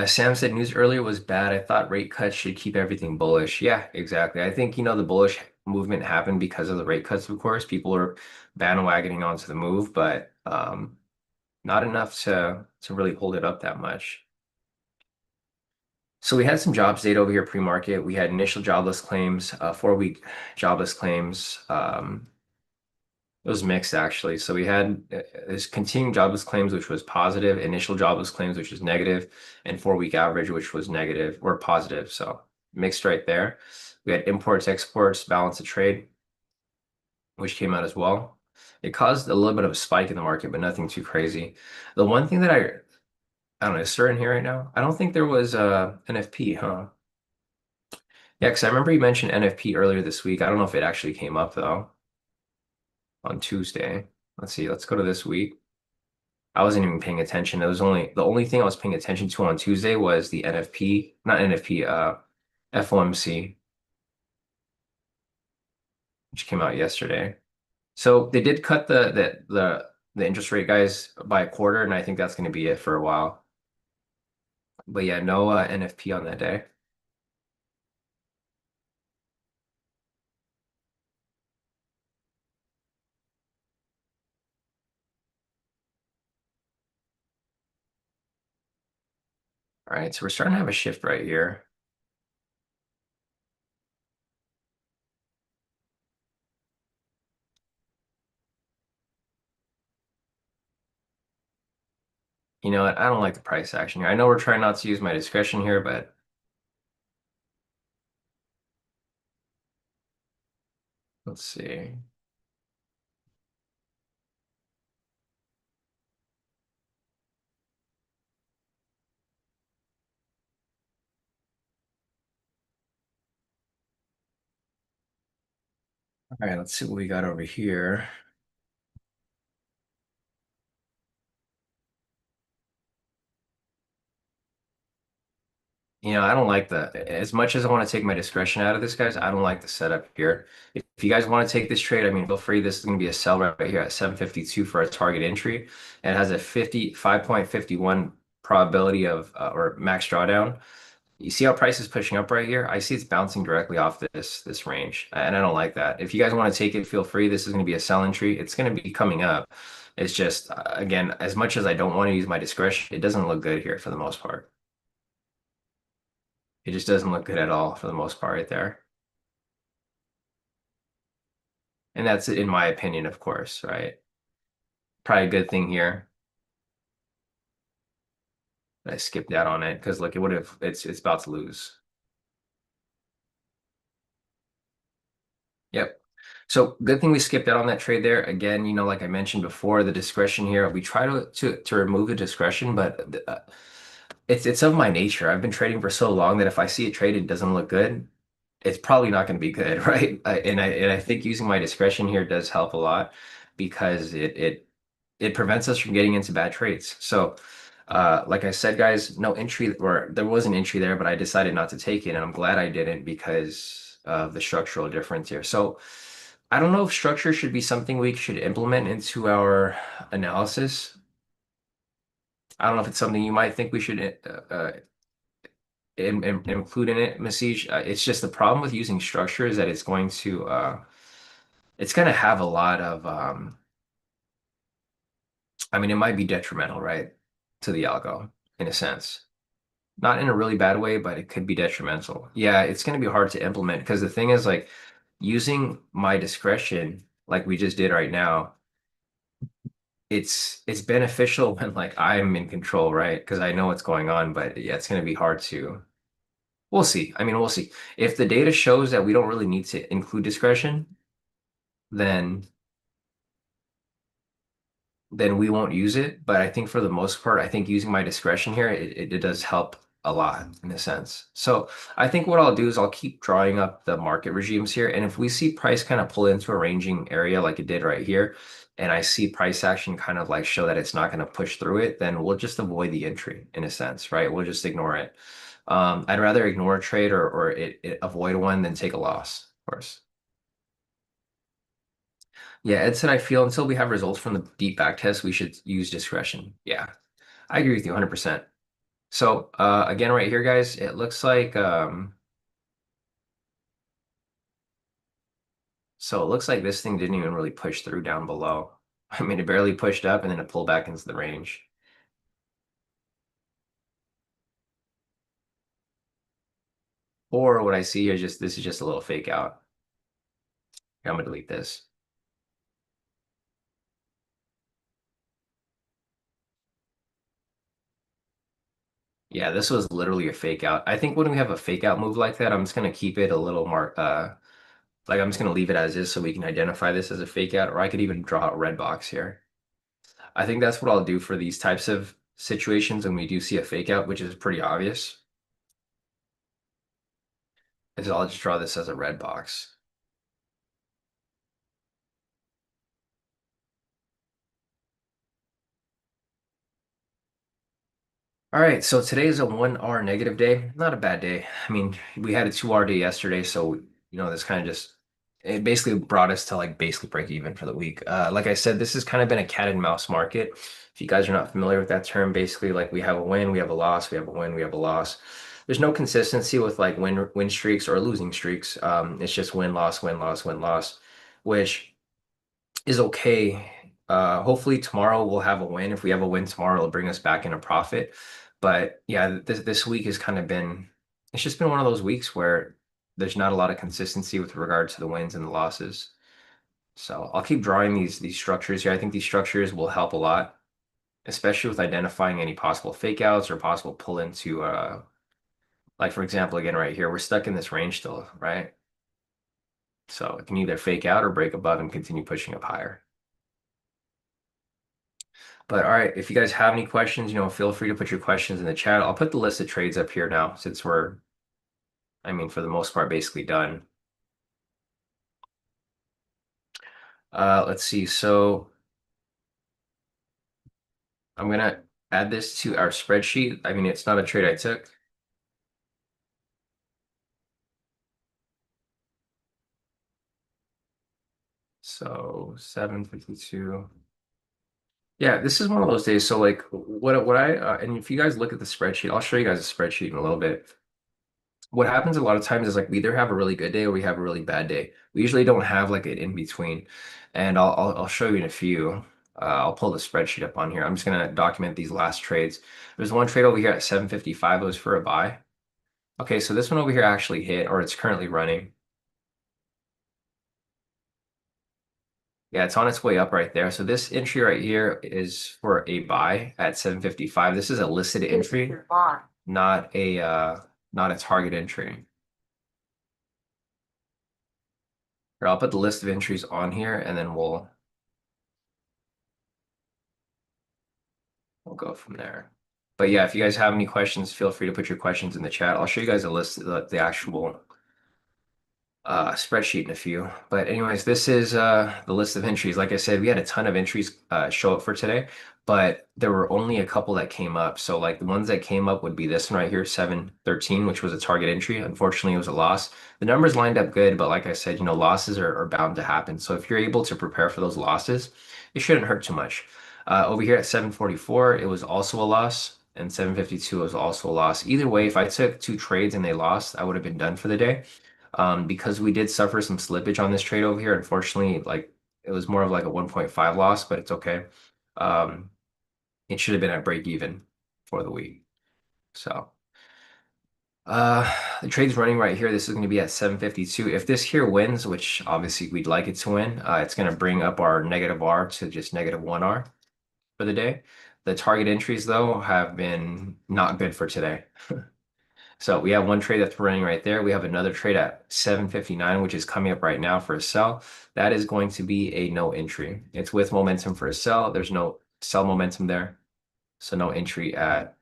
Sam said news earlier was bad. I thought rate cuts should keep everything bullish. Yeah, exactly. I think, the bullish movement happened because of the rate cuts, of course. People are bandwagoning onto the move, but not enough to really hold it up that much. So we had some jobs data over here pre-market. We had initial jobless claims, 4-week jobless claims. It was mixed actually. So we had this continuing jobless claims, which was positive, initial jobless claims, which was negative, and 4-week average, which was negative or positive. So mixed right there. We had imports, exports, balance of trade, which came out as well. It caused a little bit of a spike in the market, but nothing too crazy. The one thing that I don't know, is Sir in here right now? I don't think there was NFP, huh? Yeah, because I remember you mentioned NFP earlier this week. I don't know if it actually came up though on Tuesday. Let's see. Let's go to this week. I wasn't even paying attention. It was only the only thing I was paying attention to on Tuesday was the NFP, not NFP, FOMC, which came out yesterday. So they did cut the interest rate guys by a quarter, and I think that's going to be it for a while. But yeah, no NFP on that day. All right, so we're starting to have a shift right here. You know what? I don't like the price action here. I know we're trying not to use my discretion here, but let's see. All right, let's see what we got over here. I don't like as much as I want to take my discretion out of this, guys, I don't like the setup here. If you guys want to take this trade, I mean, feel free. This is going to be a sell right here at 752 for a target entry. And it has a 55.51 probability of, or max drawdown. You see how price is pushing up right here? I see it's bouncing directly off this range, and I don't like that. If you guys want to take it, feel free. This is going to be a sell entry. It's going to be coming up. It's just, again, as much as I don't want to use my discretion, it doesn't look good here for the most part. It just doesn't look good at all for the most part right there. And that's in my opinion, of course, right? Probably a good thing here that I skipped out on it because look, it would have it's about to lose. Yep. So good thing we skipped out on that trade there. Again, like I mentioned before, the discretion here, we try to remove the discretion, but it's of my nature. I've been trading for so long that if I see a trade, it doesn't look good, it's probably not going to be good, right? And I think using my discretion here does help a lot because it prevents us from getting into bad trades. So, like I said, guys, no entry, or there was an entry there, but I decided not to take it, and I'm glad I didn't because of the structural difference here. So, I don't know if structure should be something we should implement into our analysis. I don't know if it's something you might think we should include in it, Masij. It's just the problem with using structure is that it's going to have a lot of I mean, it might be detrimental, right, to the algo in a sense. Not in a really bad way, but it could be detrimental. Yeah, it's going to be hard to implement because the thing is like using my discretion like we just did right now, it's beneficial when like I'm in control, right? Because I know what's going on, but yeah, it's going to be hard to. We'll see. I mean, we'll see. If the data shows that we don't really need to include discretion, then we won't use it. But I think for the most part, I think using my discretion here, it does help a lot in a sense. So I think what I'll do is I'll keep drawing up the market regimes here. And if we see price kind of pull into a ranging area like it did right here, and I see price action kind of like show that it's not going to push through it, then we'll just avoid the entry in a sense, right? We'll just ignore it. I'd rather ignore a trade or it avoid one than take a loss, of course. Yeah, Ed said I feel until we have results from the deep back test, we should use discretion. Yeah, I agree with you 100%. So again, right here, guys, it looks like this thing didn't even really push through down below. I mean, it barely pushed up and then it pulled back into the range. Or what I see is just this is just a little fake out. Here, I'm gonna delete this. Yeah, this was literally a fake out. I think when we have a fake out move like that, I'm just gonna keep it a little more like I'm just gonna leave it as is so we can identify this as a fake out, or I could even draw a red box here. I think that's what I'll do for these types of situations when we do see a fake out, which is pretty obvious, is I'll just draw this as a red box. All right, so today is a 1 hour negative day. Not a bad day. I mean, we had a 2 hour day yesterday, so this kind of just it basically brought us to like basically break even for the week. Like I said, this has kind of been a cat and mouse market. If you guys are not familiar with that term, basically like we have a win, we have a loss, we have a win, we have a loss. There's no consistency with like win streaks or losing streaks. It's just win, loss, win, loss, win, loss, which is okay. Hopefully tomorrow we'll have a win. If we have a win tomorrow, it'll bring us back in a profit. But yeah, this week has kind of been it's just been one of those weeks where there's not a lot of consistency with regard to the wins and the losses. So I'll keep drawing these structures here. I think these structures will help a lot, especially with identifying any possible fake outs or possible pull into like for example, again right here, we're stuck in this range still, right? So it can either fake out or break above and continue pushing up higher. But all right, if you guys have any questions, feel free to put your questions in the chat. I'll put the list of trades up here now since I mean, for the most part, basically done. Let's see. So I'm gonna add this to our spreadsheet. I mean, it's not a trade I took. So 752. Yeah, this is one of those days. So like what I and if you guys look at the spreadsheet, I'll show you guys a spreadsheet in a little bit. What happens a lot of times is like we either have a really good day or we have a really bad day. We usually don't have like an in between. And I'll show you in a few. I'll pull the spreadsheet up on here. I'm just gonna document these last trades. There's one trade over here at 755. It was for a buy. Okay, so this one over here actually hit, or it's currently running. Yeah, it's on its way up right there. So this entry right here is for a buy at 755. This is a listed entry, not a target entry. Here, I'll put the list of entries on here and then we'll go from there. But yeah, if you guys have any questions, feel free to put your questions in the chat. I'll show you guys a list of the actual spreadsheet in a few. But anyways, this is the list of entries. Like I said, we had a ton of entries show up for today, but there were only a couple that came up. So like the ones that came up would be this one right here, 713, which was a target entry. Unfortunately, it was a loss. The numbers lined up good, but like I said, losses are bound to happen. So if you're able to prepare for those losses, it shouldn't hurt too much. Over here at 744, it was also a loss. And 752 was also a loss. Either way, if I took two trades and they lost, I would have been done for the day. Because we did suffer some slippage on this trade over here. Unfortunately, like it was more of like a 1.5 loss, but it's okay. Um, it should have been at break even for the week. So the trade's running right here. This is going to be at 752. If this here wins, which obviously we'd like it to win, it's going to bring up our negative R to just negative 1R for the day. The target entries, though, have been not good for today. So we have one trade that's running right there. We have another trade at 759, which is coming up right now for a sell. That is going to be a no entry. It's with momentum for a sell. There's no sell momentum there. So no entry at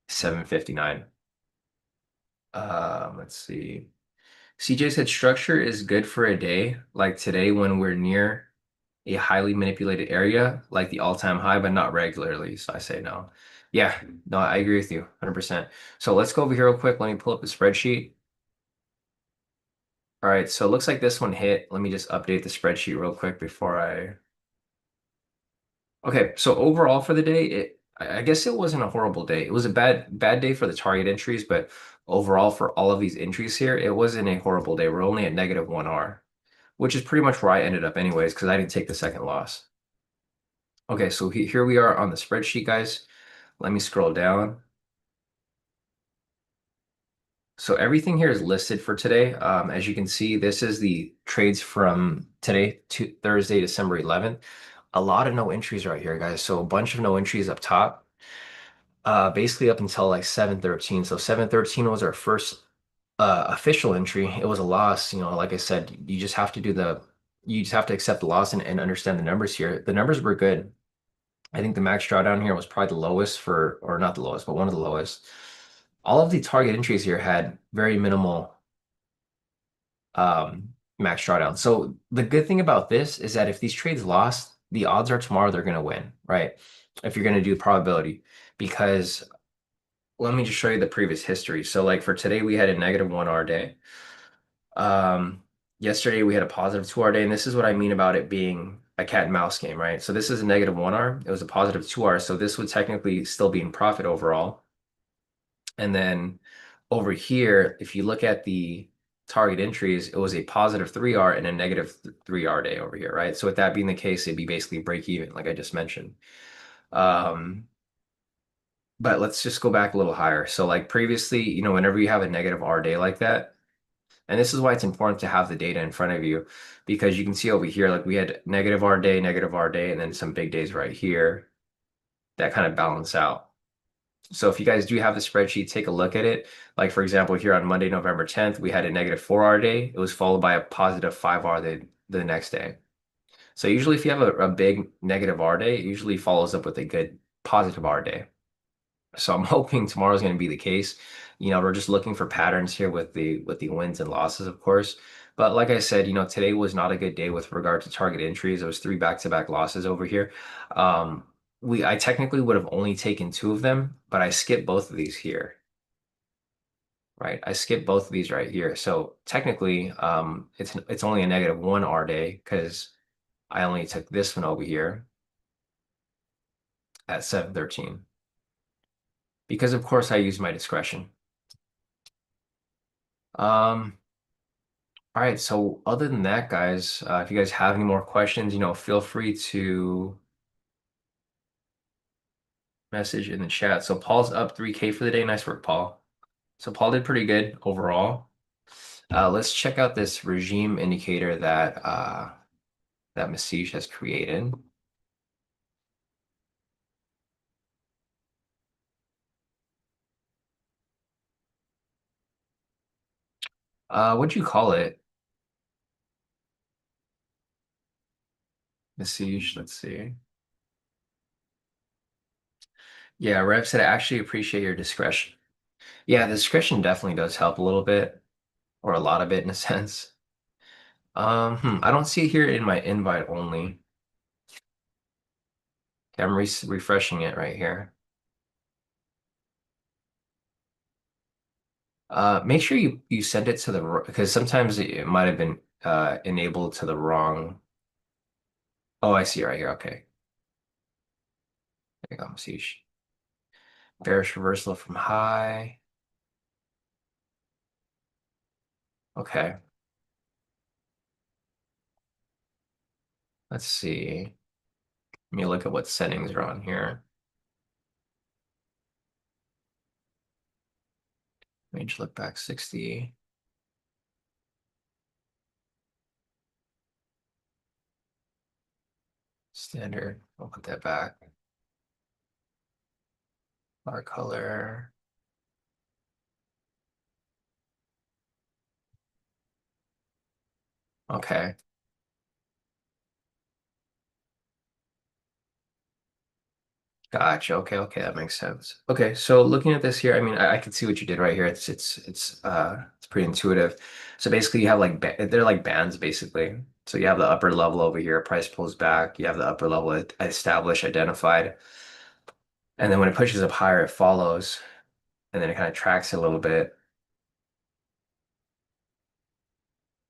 759. Let's see. CJ said structure is good for a day, like today when we're near a highly manipulated area, like the all-time high, but not regularly. So I say no. Yeah, no, I agree with you 100%. So let's go over here real quick. Let me pull up the spreadsheet. All right, so it looks like this one hit. Let me just update the spreadsheet real quick before I. Okay, so overall for the day, I guess it wasn't a horrible day. It was a bad day for the target entries, but overall for all of these entries here, it wasn't a horrible day. We're only at negative 1R, which is pretty much where I ended up anyways, because I didn't take the second loss. Okay, so here we are on the spreadsheet, guys. Let me scroll down. So everything here is listed for today. As you can see, this is the trades from today to Thursday, December 11th. A lot of no entries right here, guys. So a bunch of no entries up top, basically up until like 713. So 713 was our first official entry. It was a loss. Like I said, you just have to accept the loss and understand the numbers here. The numbers were good. I think the max drawdown here was probably the lowest or not the lowest, but one of the lowest. All of the target entries here had very minimal max drawdown. So the good thing about this is that if these trades lost, the odds are tomorrow they're going to win, right? If you're going to do probability, because let me just show you the previous history. So like for today, we had a negative 1R day. Um, Yesterday we had a positive 2R day, and this is what I mean about it being a cat and mouse game, right? So this is a negative 1R. It was a positive 2R. So this would technically still be in profit overall. And then over here, if you look at the target entries, it was a positive 3R and a negative 3R day over here, right? So with that being the case, it'd be basically break even, like I just mentioned. Um, but let's just go back a little higher. So like previously, whenever you have a negative R day like that, and this is why it's important to have the data in front of you, because you can see over here, like we had negative R day, and then some big days right here that kind of balance out. So if you guys do have the spreadsheet, take a look at it. Like for example, here on Monday, November 10th, we had a negative 4R day. It was followed by a positive 5R the next day. So usually if you have a big negative R day, it usually follows up with a good positive R day. So I'm hoping tomorrow's going to be the case. We're just looking for patterns here with the wins and losses, of course. But like I said, today was not a good day with regard to target entries. It was three back-to-back losses over here. Um, I technically would have only taken two of them, but I skipped both of these here, right? I skipped both of these right here. So technically, it's only a negative 1R day because I only took this one over here at 713 because of course I used my discretion. Um, all right, so other than that, guys, if you guys have any more questions, feel free to message in the chat. So Paul's up 3K for the day. Nice work, Paul. So Paul did pretty good overall. Let's check out this regime indicator that Masish has created. What'd you call it? Masish, let's see. Yeah, Rev said, I actually appreciate your discretion. Yeah, the discretion definitely does help a little bit, or a lot of it in a sense. I don't see it here in my invite only. Okay, I'm refreshing it right here. Make sure you send it to the because sometimes it might have been enabled to the wrong. Oh, I see right here. Okay, there you go. Masish. Bearish reversal from high. Okay, let's see. Let me look at what settings are on here. Range look back 60. Standard. I'll put that back. Bar color. Okay. Gotcha. Okay, okay, that makes sense. Okay, so looking at this here, I mean, I can see what you did right here. It's pretty intuitive. So basically, you have like they're like bands basically. So you have the upper level over here, price pulls back. You have the upper level established, identified, and then when it pushes up higher, it follows, and then it kind of tracks it a little bit.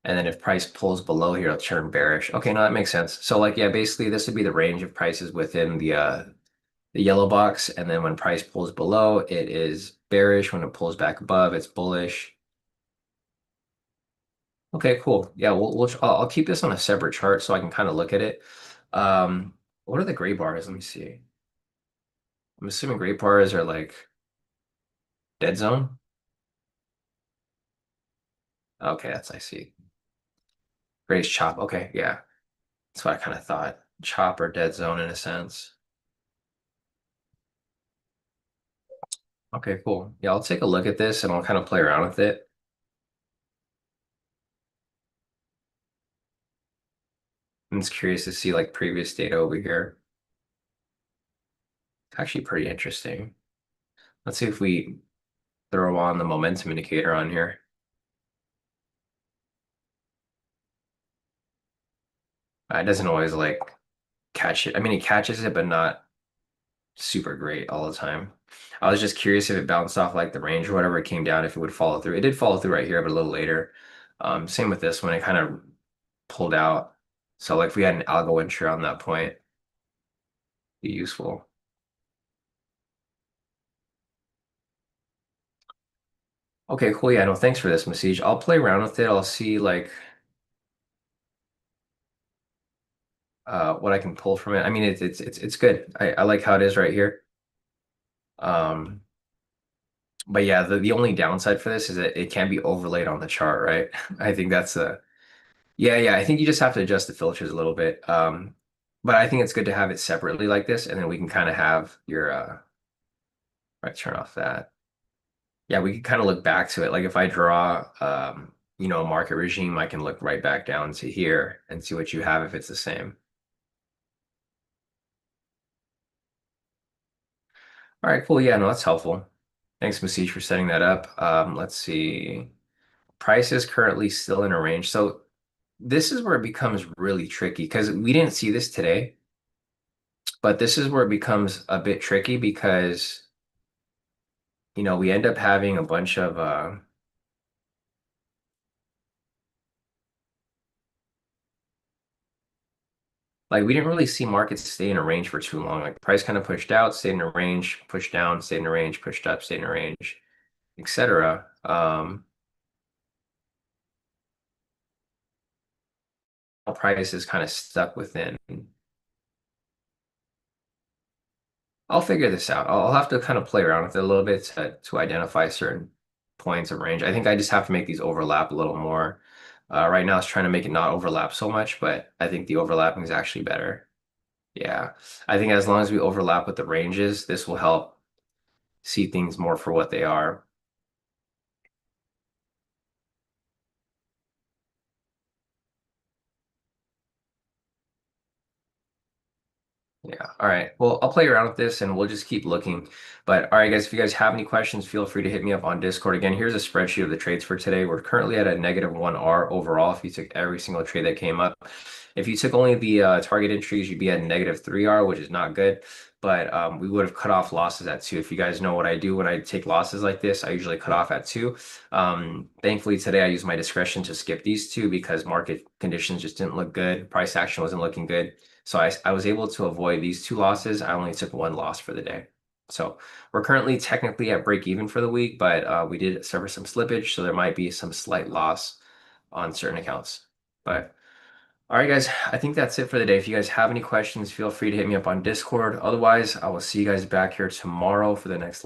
And then if price pulls below here, it'll turn bearish. Okay, no, that makes sense. So like, yeah, basically this would be the range of prices within the yellow box, and then when price pulls below, it is bearish. When it pulls back above, it's bullish. Okay, cool. Yeah, I'll keep this on a separate chart so I can kind of look at it. What are the gray bars? Let me see. I'm assuming gray bars are like dead zone. Okay, that's I see. Gray's chop. Okay, yeah, that's what I kind of thought. Chop or dead zone in a sense. Okay, cool. Yeah, I'll take a look at this and I'll kind of play around with it. I'm just curious to see like previous data over here. It's actually pretty interesting. Let's see if we throw on the momentum indicator on here. It doesn't always like catch it. I mean, it catches it, but not super great all the time. I was just curious if it bounced off like the range or whatever, it came down, if it would follow through. It did follow through right here, but a little later. Same with this one, it kind of pulled out. So like if we had an algo entry on that point, be useful. Okay, cool. Yeah, no, thanks for this, Masij. I'll play around with it. I'll see like what I can pull from it. I mean, it's good. I like how it is right here. Um, but yeah, the only downside for this is that it can be overlaid on the chart, right? I think that's a yeah, yeah. I think you just have to adjust the filters a little bit. But I think it's good to have it separately like this, and then we can kind of have your right, turn off that. Yeah, we can kind of look back to it. Like if I draw a market regime, I can look right back down to here and see what you have if it's the same. All right, cool. Yeah, no, that's helpful. Thanks, Masich, for setting that up. Let's see. Price is currently still in a range. So this is where it becomes really tricky because we didn't see this today, but this is where it becomes a bit tricky because, we end up having a bunch of like we didn't really see markets stay in a range for too long. Like price kind of pushed out, stayed in a range, pushed down, stayed in a range, pushed up, stayed in a range, etc. Price is kind of stuck within. I'll figure this out. I'll have to kind of play around with it a little bit to identify certain points of range. I think I just have to make these overlap a little more. Right now, it's trying to make it not overlap so much, but I think the overlapping is actually better. Yeah, I think as long as we overlap with the ranges, this will help see things more for what they are. Yeah. All right. Well, I'll play around with this and we'll just keep looking. But all right, guys, if you guys have any questions, feel free to hit me up on Discord. Again, here's a spreadsheet of the trades for today. We're currently at a -1R overall if you took every single trade that came up. If you took only the target entries, you'd be at -3R, which is not good. But we would have cut off losses at 2. If you guys know what I do when I take losses like this, I usually cut off at 2. Thankfully, today I used my discretion to skip these two because market conditions just didn't look good. Price action wasn't looking good. So I was able to avoid these 2 losses. I only took 1 loss for the day. So we're currently technically at break even for the week, but we did suffer some slippage, so there might be some slight loss on certain accounts. But all right, guys, I think that's it for the day. If you guys have any questions, feel free to hit me up on Discord. Otherwise, I will see you guys back here tomorrow for the next